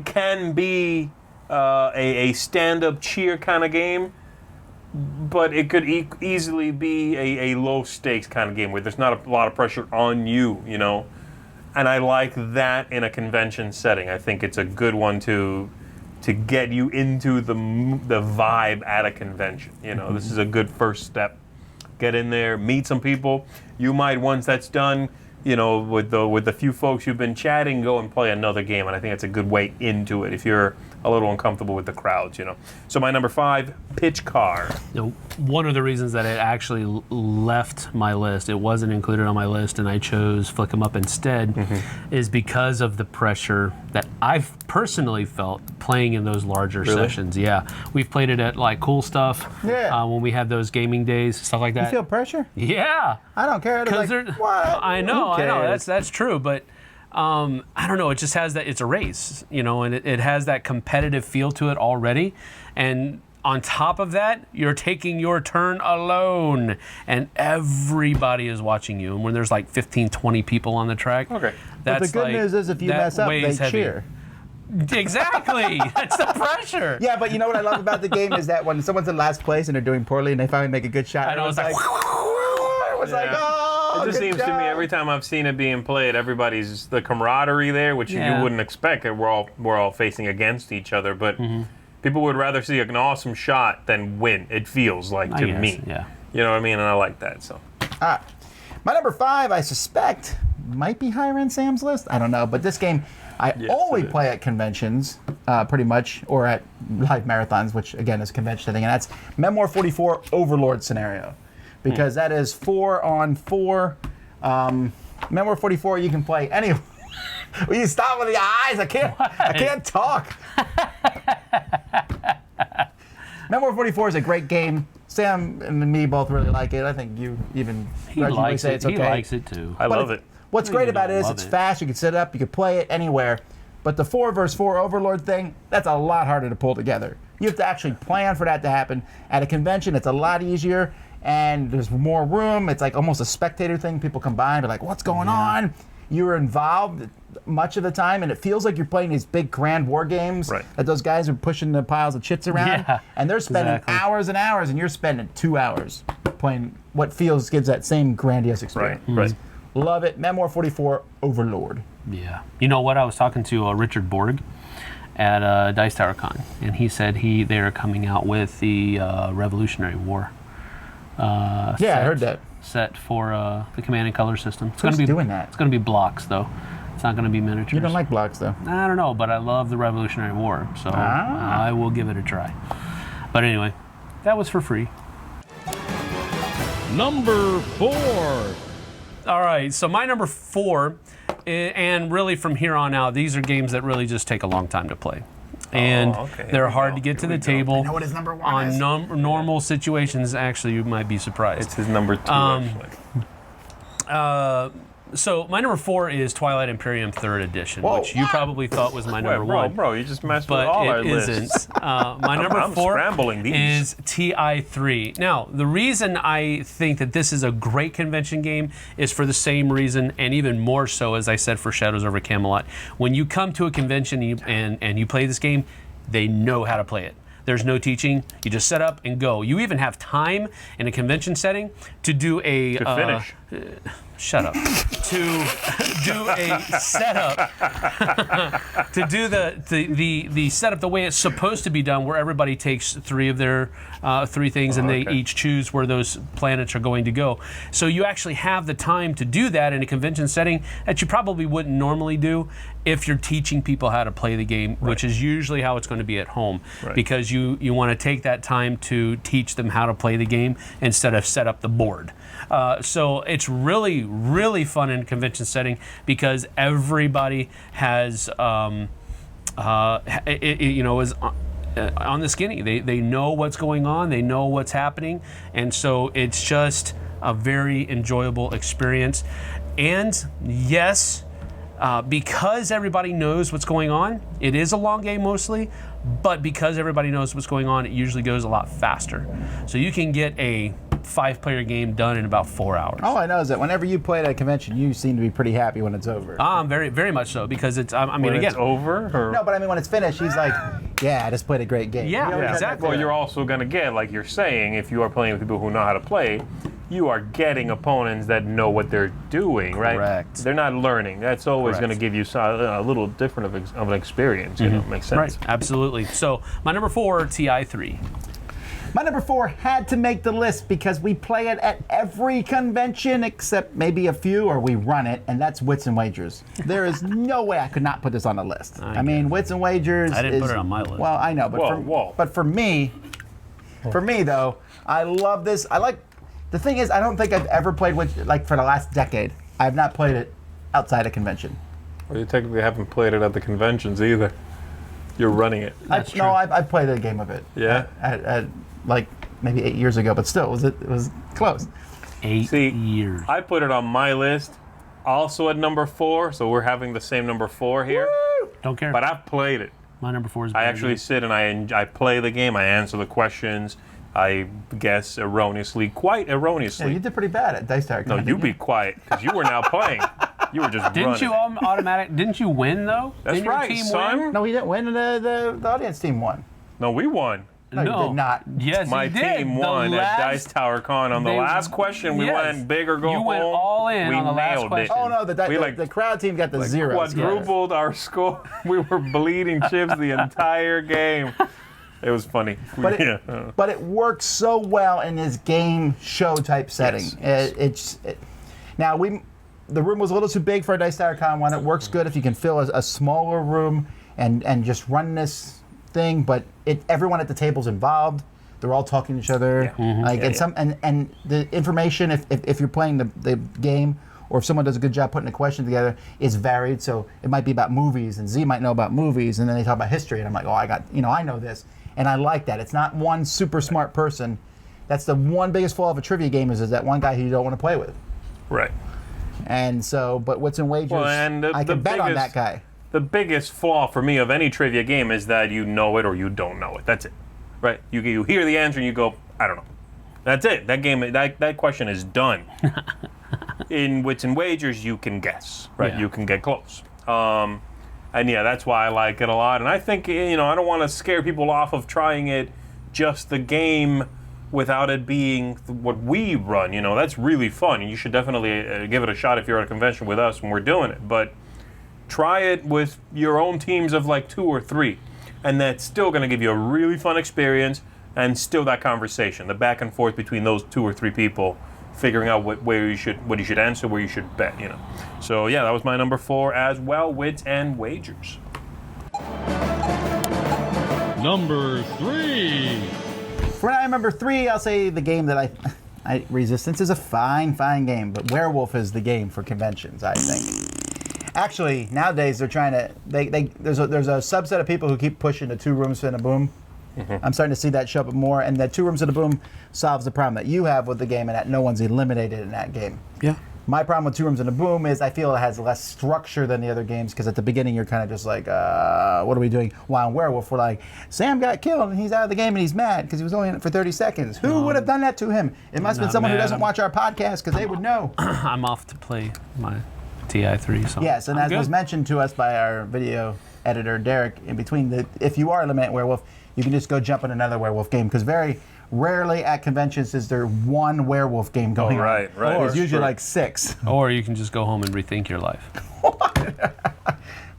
can be a stand-up cheer kind of game, but it could easily be a low-stakes kind of game where there's not a lot of pressure on you, And I like that in a convention setting. I think it's a good one to get you into the vibe at a convention. This is a good first step. Get in there, meet some people. You might, once that's done, with the few folks you've been chatting, go and play another game. And I think it's a good way into it. If you're a little uncomfortable with the crowds, So my number 5, Pitch Car. One of the reasons that it actually left my list, it wasn't included on my list, and I chose Flick 'em Up instead, is because of the pressure that I've personally felt playing in those larger sessions. Yeah, we've played it at like Cool Stuff. Yeah. When we had those gaming days, stuff like that. You feel pressure? Yeah. I don't care. It's Because like, what? I know. Who cares? That's true, but I don't know. It just has that. It's a race, and it has that competitive feel to it already. And on top of that, you're taking your turn alone, and everybody is watching you. And when there's like 15, 20 people on the track, Okay. But that's the good like, news is if you that mess up, they weighs heavy. cheer. Exactly. That's the pressure. Yeah, but you know what I love about the game is that when someone's in last place and they're doing poorly and they finally make a good shot, I know, it's like, everyone's like, Yeah. oh, It just good seems to job. me every time I've seen it being played, everybody's the camaraderie there, which Yeah. you wouldn't expect. We're all facing against each other, but people would rather see an awesome shot than win. It feels like I to guess, me. yeah. You know what I mean? And I like that. So My number 5, I suspect, might be higher in Sam's list. I don't know, but this game I only it is. play at conventions, pretty much, or at live marathons, which again is a convention thing, and that's Memoir 44 Overlord scenario, because that is 4 on 4. Memoir 44, you can play anywhere. Will you stop with the eyes? I can't talk. Memoir 44 is a great game. Sam and me both really like it. I think you even He grudgingly likes say it. it's okay. He likes it too. I love it. What's You great about don't it is love it's it. fast. You can set it up. You can play it anywhere. But the 4 versus 4 Overlord thing, that's a lot harder to pull together. You have to actually plan for that to happen. At a convention, it's a lot easier, and there's more room. It's like almost a spectator thing. People come by and be like, what's going on? You're involved much of the time, and it feels like you're playing these big grand war games Right. that those guys are pushing the piles of chits around. Yeah, And they're spending exactly. hours and hours, and you're spending 2 hours playing what gives that same grandiose experience. Right. Love it. Memoir 44 Overlord. Yeah. You know what? I was talking to Richard Borg at Dice Tower Con, and he said they are coming out with the Revolutionary War. Yeah, I heard that. Set for the Command and Color system. It's Who's gonna be doing that? It's going to be blocks, though. It's not going to be miniatures. You don't like blocks, though. I don't know, but I love the Revolutionary War, so I will give it a try. But anyway, that was for free. Number 4. All right, so my number 4, and really from here on out, these are games that really just take a long time to play. And okay. Here they're we hard go. to get to Here the we go. table. I know what his number 1 is. On normal situations, actually, you might be surprised. It's his number 2, actually. So my number 4 is Twilight Imperium 3rd Edition, Whoa, which you probably thought was my number 1. Bro, you just messed with But all our it lists. isn't. My number I'm 4 scrambling these. is TI3. Now, the reason I think that this is a great convention game is for the same reason, and even more so, as I said, for Shadows over Camelot. When you come to a convention and you play this game, they know how to play it. There's no teaching. You just set up and go. You even have time in a convention setting to do a... To finish. Shut up. To do a setup, to do the setup the way it's supposed to be done, where everybody takes 3 of their 3 things and they okay. each choose where those planets are going to go. So you actually have the time to do that in a convention setting that you probably wouldn't normally do if you're teaching people how to play the game, which is usually how it's going to be at home, because you want to take that time to teach them how to play the game instead of set up the board. So it's really, really fun in a convention setting because everybody has, is on the skinny. They know what's going on. They know what's happening. And so it's just a very enjoyable experience. And yes, because everybody knows what's going on, it is a long game mostly, but because everybody knows what's going on, it usually goes a lot faster. So you can get a 5-player game done in about 4 hours. All I know is that whenever you play at a convention, you seem to be pretty happy when it's over. Very, very much so, because it's, I mean, When again, it's over? Or? No, but I mean, when it's finished, he's like, yeah, I just played a great game. Yeah, You always have that exactly. Well, feeling. you're also going to get, like you're saying, if you are playing with people who know how to play, you are getting opponents that know what they're doing, right? Correct. They're not learning. That's always Correct. going to give you a little different of an experience. You know, makes sense. right, absolutely. So my number 4, TI3. My number 4 had to make the list because we play it at every convention except maybe a few, or we run it, and that's Wits and Wagers. There is no way I could not put this on the list. I mean, Wits and Wagers. I didn't put it on my list. Well, I know, but but for me though, I love this. The thing is, I don't think I've ever played Wits like for the last decade. I have not played it outside a convention. Well, you technically haven't played it at the conventions either. You're running it. No, I've played a game of it. Yeah? At like maybe 8 years ago, but still, it was close. 8 years. I put it on my list, also at number 4, so we're having the same number 4 here. Woo! Don't care. But I've played it. My number 4 is. I actually sit and I play the game. I answer the questions. I guess quite erroneously. Yeah, you did pretty bad at Dice Tower. No, you be quiet, because you were now playing. You were just Didn't you running. automatic? Didn't you win though? That's Didn't your right, team son. Win? No, we didn't win. The audience team won. No, we won. No, you did not. Yes, My you did. team The won at last- Dice Tower Con. On the they- last question, we yes. went big or go home. You went all in we on the last nailed question. It. Oh no, the crowd team got the zeros. Quadrupled our score. We were bleeding chips the entire game. It was funny. But it works so well in this game show type setting. Yes. Now the room was a little too big for a Dice Tower Con one. It works good if you can fill a smaller room and just run this thing. But everyone at the table's involved. They're all talking to each other. And the information if you're playing the game, or if someone does a good job putting a question together, is varied. So it might be about movies, and Z might know about movies, and then they talk about history, and I'm like, oh, I know this. And I like that. It's not one super smart person. That's the one biggest flaw of a trivia game is that one guy who you don't want to play with. Right. And so, but Wits and Wagers, I can bet on that guy. The biggest flaw for me of any trivia game is that you know it or you don't know it. That's it. Right? You hear the answer and you go, I don't know. That's it. That game, that question is done. In Wits and Wagers, you can guess. Right? Yeah. You can get close. And yeah, that's why I like it a lot. And I think, I don't want to scare people off of trying it, just the game, without it being what we run. That's really fun. And you should definitely give it a shot if you're at a convention with us when we're doing it. But try it with your own teams of like 2 or 3. And that's still going to give you a really fun experience, and still that conversation, the back and forth between those 2 or 3 people, figuring out what you should answer, where you should bet, So yeah, that was my number 4 as well, Wits and Wagers. Number 3. For my number 3, I'll say the game that Resistance is a fine game, but Werewolf is the game for conventions, I think. Actually, nowadays they're trying to. There's a subset of people who keep pushing the 2 rooms in a boom. Mm-hmm. I'm starting to see that show up more, and that 2 rooms in a boom solves the problem that you have with the game, and that no one's eliminated in that game. Yeah. My problem with 2 rooms in a boom is I feel it has less structure than the other games, because at the beginning you're kind of just like, what are we doing? While in Werewolf, we're like, Sam got killed and he's out of the game and he's mad because he was only in it for 30 seconds. Who would have done that to him? It must have been someone who doesn't watch our podcast, because they would know. I'm off to play my TI3. So Yes, and I'm as good. was mentioned to us by our video editor, Derek, in between, if you are eliminating Werewolf, you can just go jump in another Werewolf game, because very rarely at conventions is there one Werewolf game going on. Right. There's usually True. like 6. Or you can just go home and rethink your life.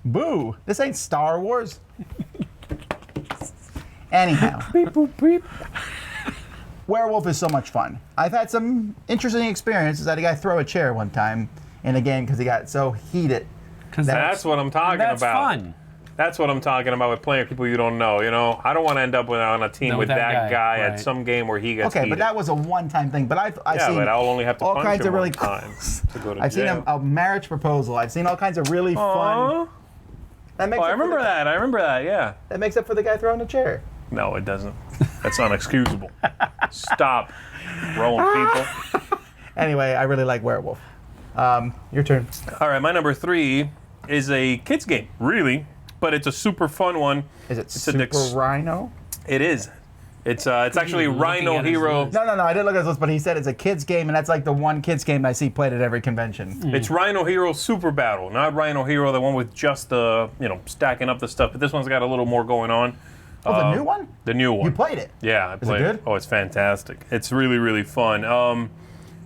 Boo! This ain't Star Wars. Anyhow. Beep, boop, beep. Werewolf is so much fun. I've had some interesting experiences. I had a guy throw a chair one time in a game because he got so heated. Because That's what I'm talking that's about. fun. That's what I'm talking about with playing with people you don't know. I don't want to end up on a team No, with with that that guy guy, at right. some game where he gets Okay, heated. but that was a one-time thing. But I've yeah, seen but I'll only have to all punch kinds him of really one time to go to I've seen jail. a marriage proposal. I've seen all kinds of really fun. Aw. That makes Oh, I up for remember the- that. I remember that. Yeah. That makes up for the guy throwing the chair. No, it doesn't. That's unexcusable. Stop, throwing people. Anyway, I really like Werewolf. Your turn. All right, my number 3 is a kids game, really, but it's a super fun one. Is it It's a Super Dix- Rhino? It is. It's actually looking Rhino at his Hero. list. No, I didn't look at this, but he said it's a kids game, and that's like the one kids game I see played at every convention. It's Rhino Hero Super Battle, not Rhino Hero, the one with just the stacking up the stuff. But this one's got a little more going on. Oh, the new one? The new one. You played it? Yeah, I played good? Oh, it's fantastic. It's really, really fun.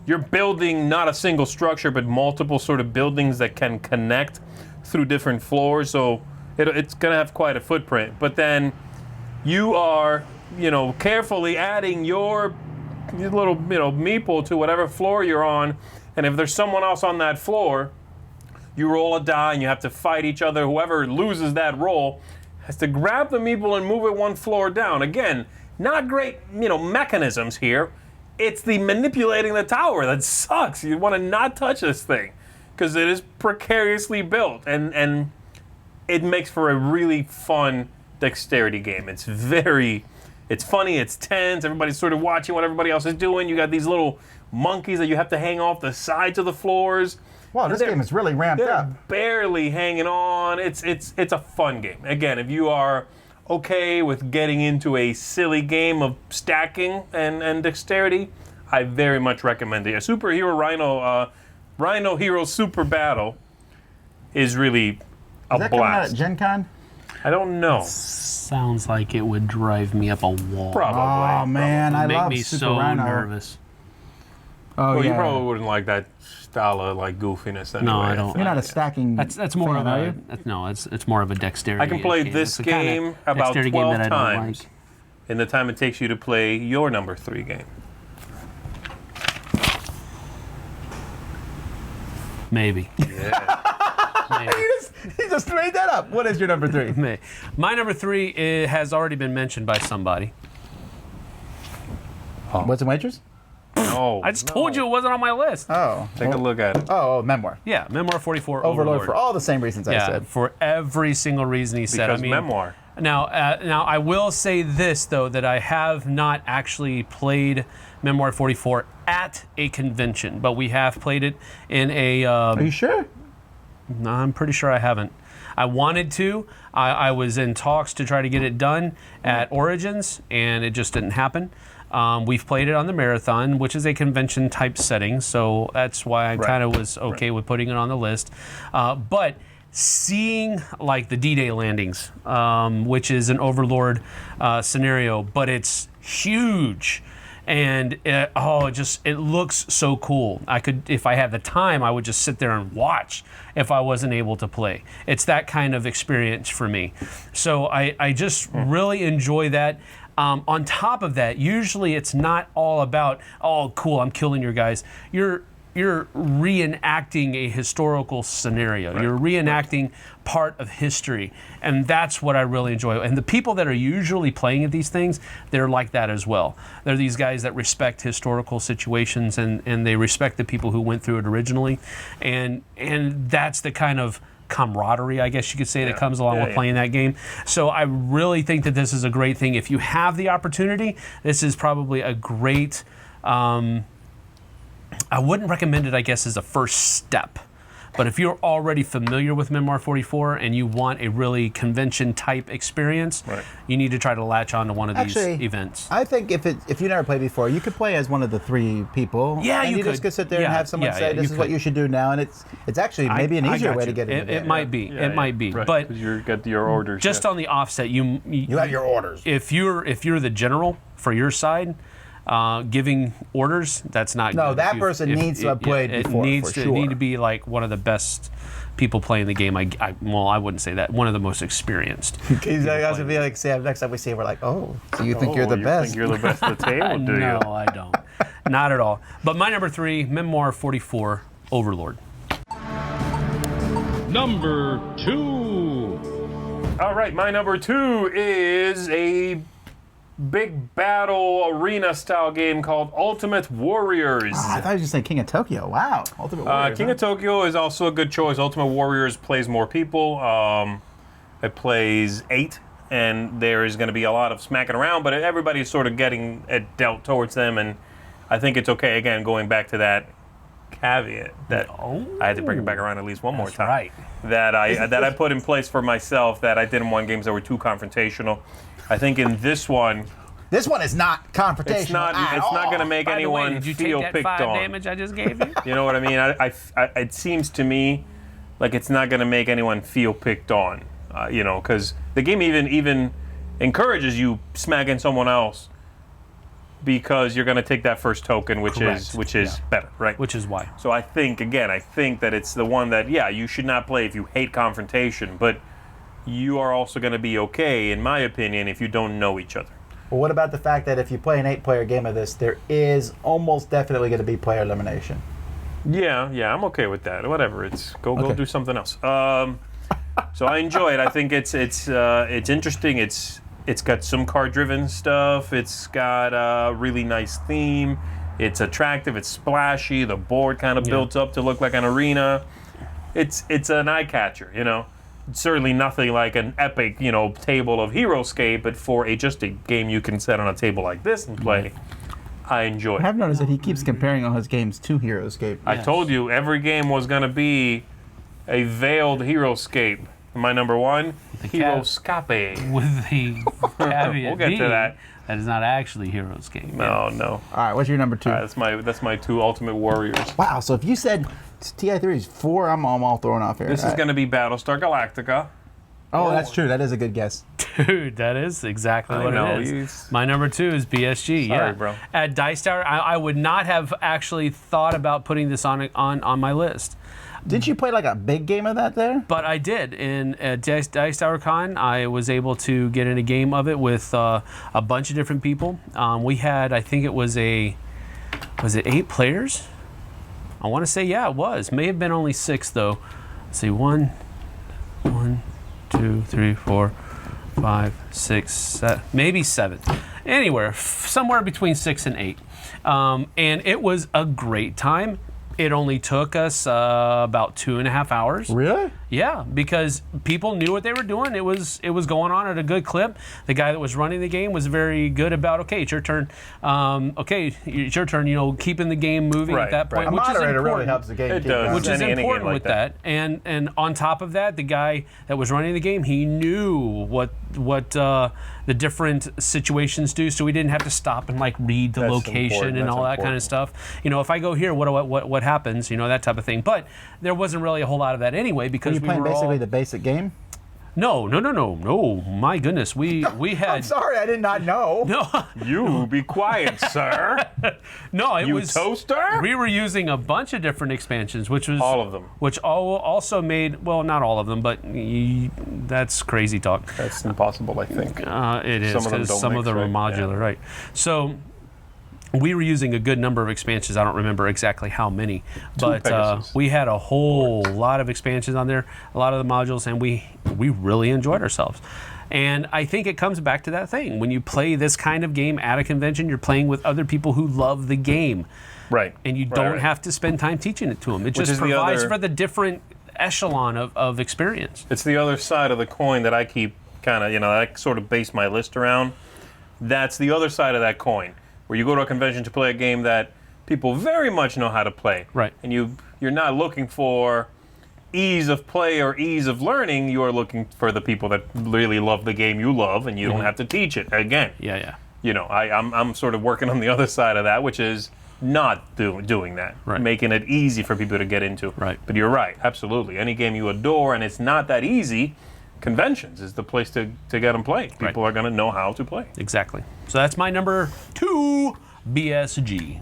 You're building not a single structure, but multiple sort of buildings that can connect through different floors. So it's going to have quite a footprint. But then you are carefully adding your little, meeple to whatever floor you're on. And if there's someone else on that floor, you roll a die and you have to fight each other. Whoever loses that roll has to grab the meeple and move it one floor down. Again, not great, mechanisms here. It's the manipulating the tower that sucks. You want to not touch this thing because it is precariously built, and it makes for a really fun dexterity game. It's funny, it's tense. Everybody's sort of watching what everybody else is doing. You got these little monkeys that you have to hang off the sides of the floors. Wow, this game is really ramped They're up. barely hanging on. It's a fun game. Again, if you are okay with getting into a silly game of stacking and dexterity, I very much recommend it. A Superhero Rhino Hero Super Battle is really a Is that coming out blast. at Gen Con? I don't know. Sounds like it would drive me up a wall. Probably. Oh man, I Make love me Super so Rhino. nervous. Oh Well, yeah. you probably wouldn't like that style of goofiness anyway. No, I don't. You're not a stacking. That's more fan, of are a you? it's more of a dexterity. I can play game. this It's the kinda game about dexterity 12 game that I don't times like. in the time it takes you to play your number 3 game. Maybe. Maybe. He just made that up. What is your number 3? My number 3 has already been mentioned by somebody. What's and Waitress? No, I just told you it wasn't on my list. Oh. Take a look at it. Oh, Memoir. Yeah, Memoir 44 Overlord for all the same reasons I Yeah, said. for every single reason he said. Because Memoir. Now I will say this though, that I have not actually played Memoir 44 at a convention, but we have played it in a. Are you sure? No, I'm pretty sure I haven't. I wanted to. I was in talks to try to get it done at Origins, and it just didn't happen. We've played it on the Marathon, which is a convention type setting, so that's why I kind of was okay with putting it on the list. But seeing like the D-Day landings, which is an Overlord scenario, but it's huge. And it looks so cool. I could, if I had the time, I would just sit there and watch if I wasn't able to play. It's that kind of experience for me. So I just really enjoy that. On top of that, usually it's not all about, oh, cool, I'm killing your guys. You're reenacting a historical scenario. You're reenacting part of history. And that's what I really enjoy. And the people that are usually playing at these things, they're like that as well. They're these guys that respect historical situations and they respect the people who went through it originally. And that's the kind of camaraderie, I guess you could say, that comes along with playing that game. So I really think that this is a great thing. If you have the opportunity, this is probably a great... I wouldn't recommend it, I guess, as a first step. But if you're already familiar with Memoir 44 and you want a really convention-type experience, you need to try to latch on to one of these events. I think if you never played before, you could play as one of the 3 people. Yeah, and you just could. could sit there and Yeah, have someone yeah, say, yeah, "This you is what could. you should do now," and it's actually maybe an easier way to get into it. Might be. It might be. Right, But 'cause you get your orders. just on the offset, you have your orders. If you're the general for your side, giving orders, that's not No, good. that person needs to have played before, It needs for to sure. need to be like one of the best people playing the game. I wouldn't say that. One of the most experienced. He's going to be like, Sam, next time we see him, we're like, oh, so you think you're the you best. think you're the best at the table, do No, you? I don't. Not at all. But my number 3, Memoir 44, Overlord. Number 2. All right, my number 2 is a big battle arena style game called Ultimate Warriors. I thought you were just saying King of Tokyo. Wow. Ultimate Warriors. King of Tokyo is also a good choice. Ultimate Warriors plays more people. It plays 8, and there is going to be a lot of smacking around, but everybody's sort of getting it dealt towards them, and I think it's okay. Again, going back to that caveat that I had to bring it back around at least one more time. Right. That I put in place for myself, that I didn't want games that were too confrontational. I think in this one, This one is not confrontational. it's not going to make By the way, anyone did you feel take that picked 5 on. damage I just gave you? You know what I mean? It seems to me like it's not going to make anyone feel picked on. Because the game even encourages you smacking someone else because you're going to take that first token, which is better, right? Which is why. So I think that it's the one that you should not play if you hate confrontation, but you are also going to be okay, in my opinion, if you don't know each other. But what about the fact that if you play an 8-player game of this, there is almost definitely going to be player elimination? Yeah, I'm okay with that. Whatever, go Okay. do something else. So I enjoy it. I think it's interesting. It's got some card-driven stuff. It's got a really nice theme. It's attractive. It's splashy. The board kind of built up to look like an arena. It's an eye catcher, you know. It's certainly nothing like an epic, you know, table of Heroescape, but for just a game you can set on a table like this and play, I enjoy I it. have noticed that he keeps comparing all his games to Heroescape. I told you every game was going to be a veiled Heroescape. My number one, Heroescape. With the caveat We'll get to being that. that is not actually Heroescape. No. All right, what's your number 2? That's my two Ultimate Warriors. Wow, so if you said TI3 is 4, I'm all thrown off here. This is going to be Battlestar Galactica. Oh, that's true. That is a good guess. Dude, that is exactly I what know, it is. you- My number 2 is BSG. Sorry, yeah, bro. At Dice Tower, I would not have actually thought about putting this on my list, Didn't you play like a big game of that there? but I did. In at Dice Tower Con, I was able to get in a game of it with a bunch of different people. We had, I think it was it 8 players? I want to say, yeah, it was. May have been only 6 though. Let's see, 1, 2, 3, 4, 5, 6, 7, maybe 7. Anywhere, somewhere between 6 and 8. And it was a great time. It only took us about 2.5 hours. Really? Yeah, because people knew what they were doing. It was going on at a good clip. The guy that was running the game was very good about, okay, it's your turn. Okay, it's your turn. You know, keeping the game moving Right, at that point, A which is moderator important. really helps the game. It keep does. going. Which is Any game important like with that. And on top of that, the guy that was running the game, he knew what the different situations do, so we didn't have to stop and like read the That's location important. and That's all that kind of important. stuff. You know, if I go here, what happens? You know, that type of thing. But there wasn't really a whole lot of that anyway because Were you we playing were basically all, the basic game? no. My goodness, we had I'm sorry, I did not know. no. You be quiet, sir. No, it You was toaster? We were using a bunch of different expansions, which was All of them. which also made, well, not all of them, but that's crazy talk. That's impossible, I think. It is Some of them because don't some of mix, them are right? modular, right? So we were using a good number of expansions. I don't remember exactly how many, but Pegasus we had a whole lot of expansions on there, a lot of the modules, and we really enjoyed ourselves. And I think it comes back to that thing. When you play this kind of game at a convention, you're playing with other people who love the game. Right. And you Right, don't right. have to spend time teaching it to them. It Which just is the provides other- for the different echelon of experience. It's the other side of the coin that I keep kind of, I sort of base my list around. That's the other side of that coin, where you go to a convention to play a game that people very much know how to play. Right. And you're not looking for ease of play or ease of learning. You are looking for the people that really love the game you love, and you don't have to teach it. Again, Yeah. I'm sort of working on the other side of that, which is not doing that, Right. making it easy for people to get into. Right. But you're right, absolutely. Any game you adore and it's not that easy, conventions is the place to get them played. People are going to know how to play. Exactly. So that's my number 2, BSG.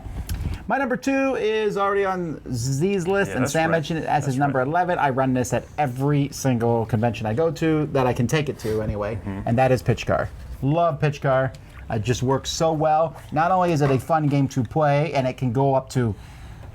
My number 2 is already on Z's list, Yeah, and that's Sam right. mentioned it as his That's number right. 11. I run this at every single convention I go to that I can take it to anyway, and that is Pitch Car. Love Pitch Car. It just works so well. Not only is it a fun game to play, and it can go up to,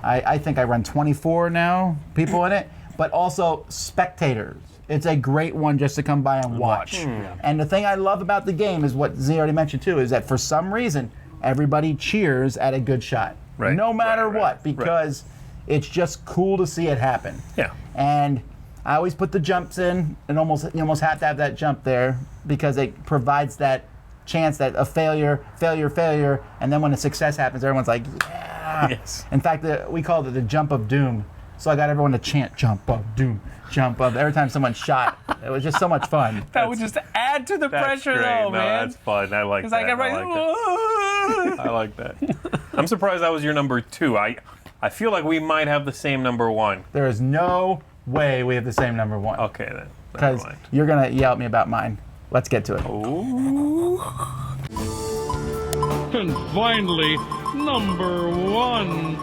I think I run 24 now, people in it, but also spectators. It's a great one just to come by and watch. And the thing I love about the game is what Z already mentioned too, is that for some reason, everybody cheers at a good shot. Right, No matter right, what, right. because it's just cool to see it happen. Yeah. And I always put the jumps in, and you almost have to have that jump there because it provides that chance that a failure, and then when a success happens, everyone's like, yeah. Yes. In fact, we called it the jump of doom. So I got everyone to chant jump of doom, jump of every time someone shot. It was just so much fun. That would just add to the That's pressure, great. though, No, man. that's fun. I like It's that. like everybody. I like that. I'm surprised that was your number 2. I feel like we might have the same number 1. There is no way we have the same number 1. Okay, then. Never Because mind. you're going to yell at me about mine. Let's get to it. And finally, number 1.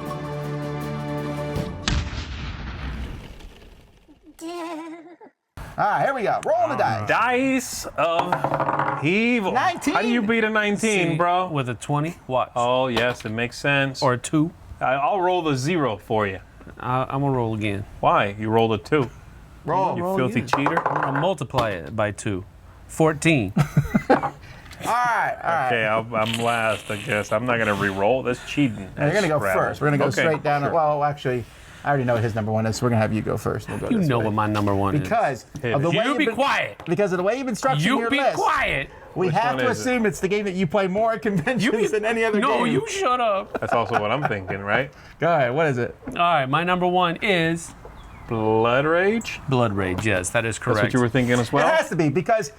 All right, here we go. Rolling the dice. Dice of evil. 19. How do you beat a 19, See, bro? With a 20? Watch. Oh, yes, it makes sense. Or a 2. I'll roll the 0 for you. I'm going to roll again. Why? You rolled a 2. Roll. You roll filthy again. cheater. I'm going to multiply it by 2. 14. All right. Okay, I'm last, I guess. I'm not going to re-roll. That's cheating. We're going to go Scrabble. first. We're going to go Okay, straight down. sure. Well, actually, I already know what his number 1 is, so we're going to have you go first. We'll go You this know way. what my number 1 is. Because Hit of the it. way You you've be been, quiet. Because of the way you've been structuring You your be list, quiet. we Which have one to is it? assume it's the game that you play more at conventions than any other game. No, you shut up. That's also what I'm thinking, right? Go ahead. What is it? All right, my number 1 is Blood Rage? Blood Rage. Yes, that is correct. That's what you were thinking as It well? has to be because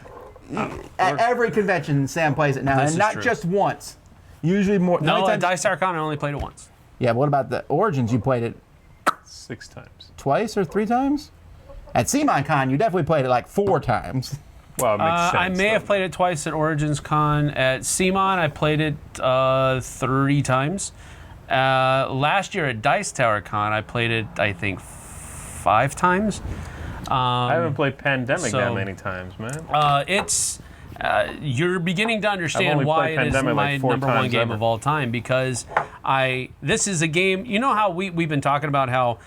at every convention Sam plays it now, This and is not true. just once. Usually more. the No, only at time- Dice Tower Con, I only played it once. Yeah, but what about the Origins? You played it 6 times. twice or 3 times? At CMON you definitely played it like 4 times. Well, it makes sense. I may have played it twice at Origins Con. At CMON, I played it 3 times. Last year at Dice Tower Con, I played it, I think, 5 times. I haven't played Pandemic so- that many times, man. It's you're beginning to I've understand only why played it is Pandemic my like 4 number 1 times game ever. of all time, because this is a game. You know how we've been talking about how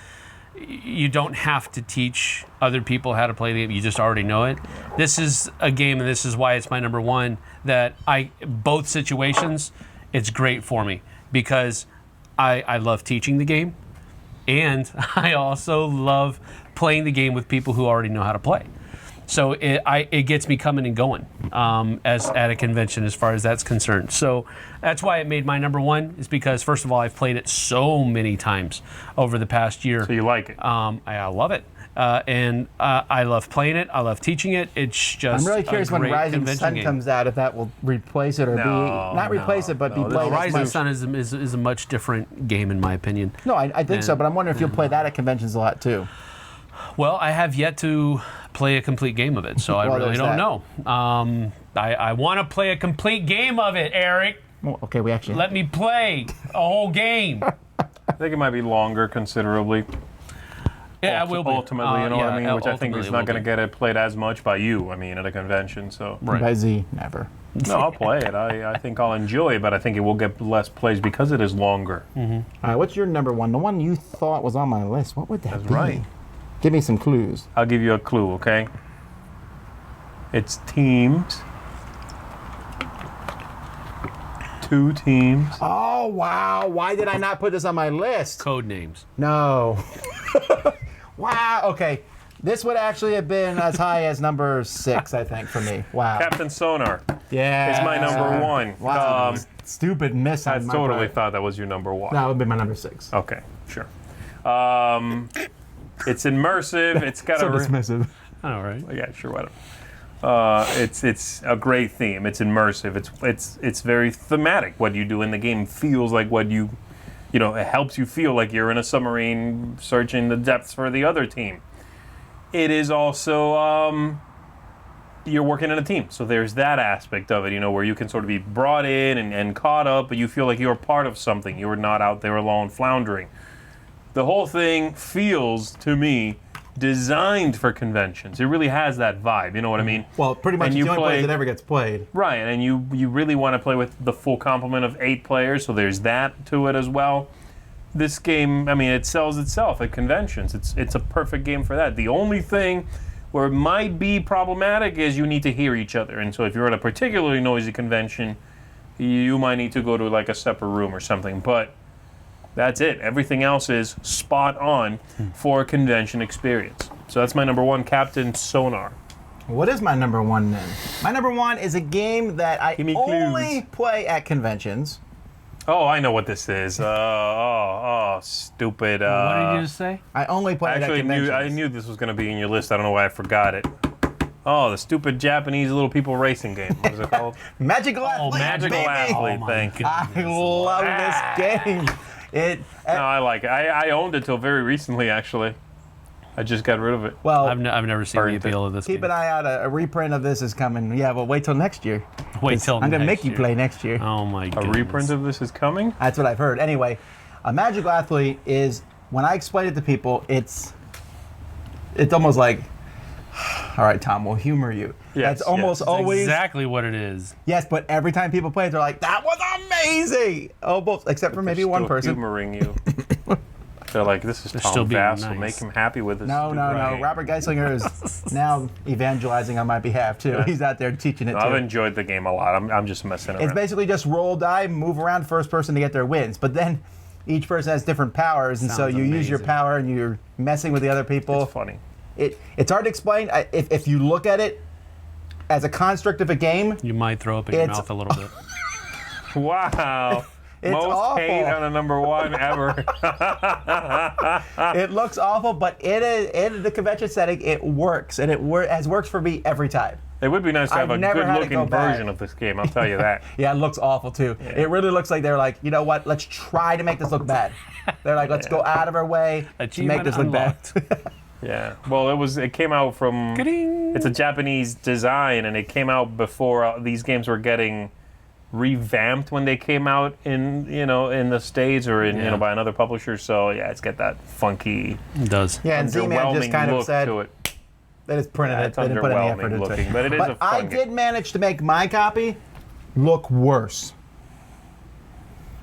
you don't have to teach other people how to play the game, you just already know it. This is a game, and this is why it's my number 1, that both situations, it's great for me because I love teaching the game, and I also love playing the game with people who already know how to play. So it gets me coming and going as at a convention as far as that's concerned. So that's why it made my number 1, is because first of all, I've played it so many times over the past year. So you like it? I love it. And I love playing it. I love teaching it. It's just I'm really curious a when great Rising convention Sun game. comes out if that will replace it or be not replace it but be no, played. as Rising much. Sun is a much different game in my opinion. No, I think so, And- but I'm wondering if you'll play that at conventions a lot too. Well, I have yet to play a complete game of it, so I Well, really there's don't know. I want to play a complete game of it, Eric. Well, okay, we actually. Let me play a whole game. I think it might be longer considerably. Yeah, I will be. Ultimately, you know what I mean? Which I think ultimately is it not will going to be. get it played as much by you, I mean, at a convention, so. By Z, never. No, I'll play it. I think I'll enjoy it, but I think it will get less plays because it is longer. All right, what's your number 1? The one you thought was on my list. What would that That's be? right. Give me some clues. I'll give you a clue, okay? It's teams. 2 teams. Oh, wow. Why did I not put this on my list? Code names. No. Wow. Okay. This would actually have been as high as number 6, I think, for me. Wow. Captain Sonar Yeah. is my number 1. Wow. Stupid miss I on my totally part. thought that was your number 1. That would be my number 6. Okay, sure. It's immersive. It's got So a dismissive. All right. yeah, sure, whatever. It's a great theme. It's immersive. It's very thematic. What you do in the game feels like what you know. It helps you feel like you're in a submarine searching the depths for the other team. It is also you're working in a team, so there's that aspect of it. You know, where you can sort of be brought in and caught up, but you feel like you're part of something. You're not out there alone floundering. The whole thing feels to me designed for conventions. It really has that vibe. You know what I mean? Well, pretty much And it's you the only play- place that ever gets played. Right, and you really want to play with the full complement of 8 players, so there's that to it as well. This game, I mean, it sells itself at conventions. It's a perfect game for that. The only thing where it might be problematic is you need to hear each other, and so if you're at a particularly noisy convention, you might need to go to like a separate room or something, but that's it. Everything else is spot on for a convention experience. So that's my number 1, Captain Sonar. What is my number 1 then? My number 1 is a game that I Give me only clues. play at conventions. Oh, I know what this is. Stupid. What did you just say? I only play it at Actually, conventions. I knew this was going to be in your list. I don't know why I forgot it. Oh, the stupid Japanese little people racing game. What is it called? Magical Athlete, Magical baby! Athlete. Oh my Thank you. I love this game. It No, I like it. I owned it till very recently, actually. I just got rid of it. well. I've never seen the Burnt it. appeal of this Keep game. an eye out. A reprint of this is coming. Yeah, but wait till next year. Wait till I'm gonna next make you year. play next year. Oh my A god. reprint of this is coming? That's what I've heard. Anyway, a Magical Athlete is when I explain it to people, it's almost like all right, Tom, we'll humor you. Yes, That's almost yes. always Exactly what it is. yes, but every time people play it, they're like, "That was amazing!" Almost, except for maybe one Still person. humoring you. They're like, this is still Tom being Vassell. nice. Make him happy with us. No. Robert Geislinger is now evangelizing on my behalf too. He's out there teaching it I've too. enjoyed the game a lot. I'm just messing around. It's basically just roll die, move around first person to get their wins. But then each person has different powers, and so Sounds you use your amazing. power and you're messing with the other people. It's funny. It's hard to explain. If you look at it as a construct of a game, You might throw up in your It's- mouth a little bit. Wow. It's Most awful. hate on a number one ever. it looks awful, but in the convention setting, it works, and it has worked for me every time. It would be nice to have I've a never had it go good-looking bad. version of this game. I'll tell you that. Yeah, it looks awful too. It really looks like they're like, you know what? Let's try to make this look bad. They're like, let's go out of our way to make Achievement this look unlocked. bad. Yeah. Well, it came out from. Ka-ding. It's a Japanese design, and it came out before these games were getting revamped when they came out in the States or by another publisher. So yeah, it's got that funky, It does. Yeah, and Z-Man underwhelming just kind of look said to it. they just printed Yeah, it. it's They didn't put any effort underwhelming into looking, it. but it is a But I fun did game. manage to make my copy look worse.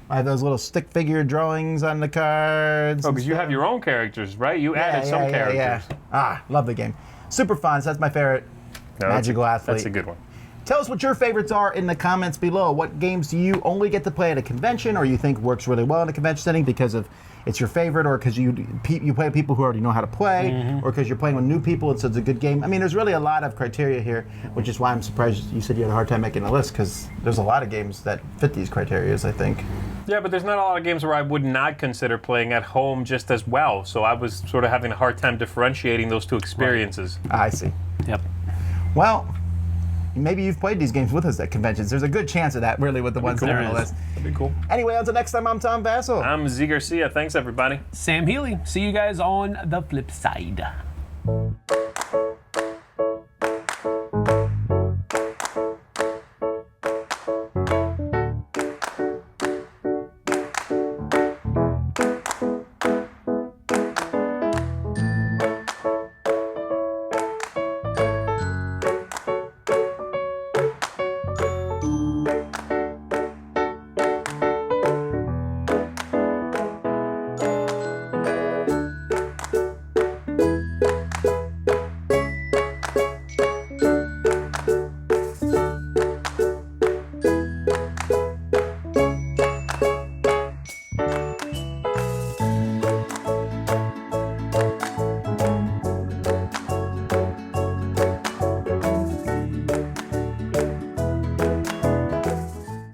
I have those little stick figure drawings on the cards. Oh, because you have your own characters, right? You added some characters. Love the game. Super fun. So that's my favorite No, Magical Athlete. That's a good one. Tell us what your favorites are in the comments below. What games do you only get to play at a convention, or you think works really well in a convention setting because of it's your favorite, or because you play with people who already know how to play, or because you're playing with new people and so it's a good game? I mean, there's really a lot of criteria here, which is why I'm surprised you said you had a hard time making a list, because there's a lot of games that fit these criterias, I think. Yeah, but there's not a lot of games where I would not consider playing at home just as well. So I was sort of having a hard time differentiating those two experiences. I see. Yep. Well, maybe you've played these games with us at conventions. There's a good chance of that, really, with the ones that are on the There is. list. That'd be cool. Anyway, until next time, I'm Tom Vassell. I'm Z Garcia. Thanks, everybody. Sam Healy. See you guys on the flip side.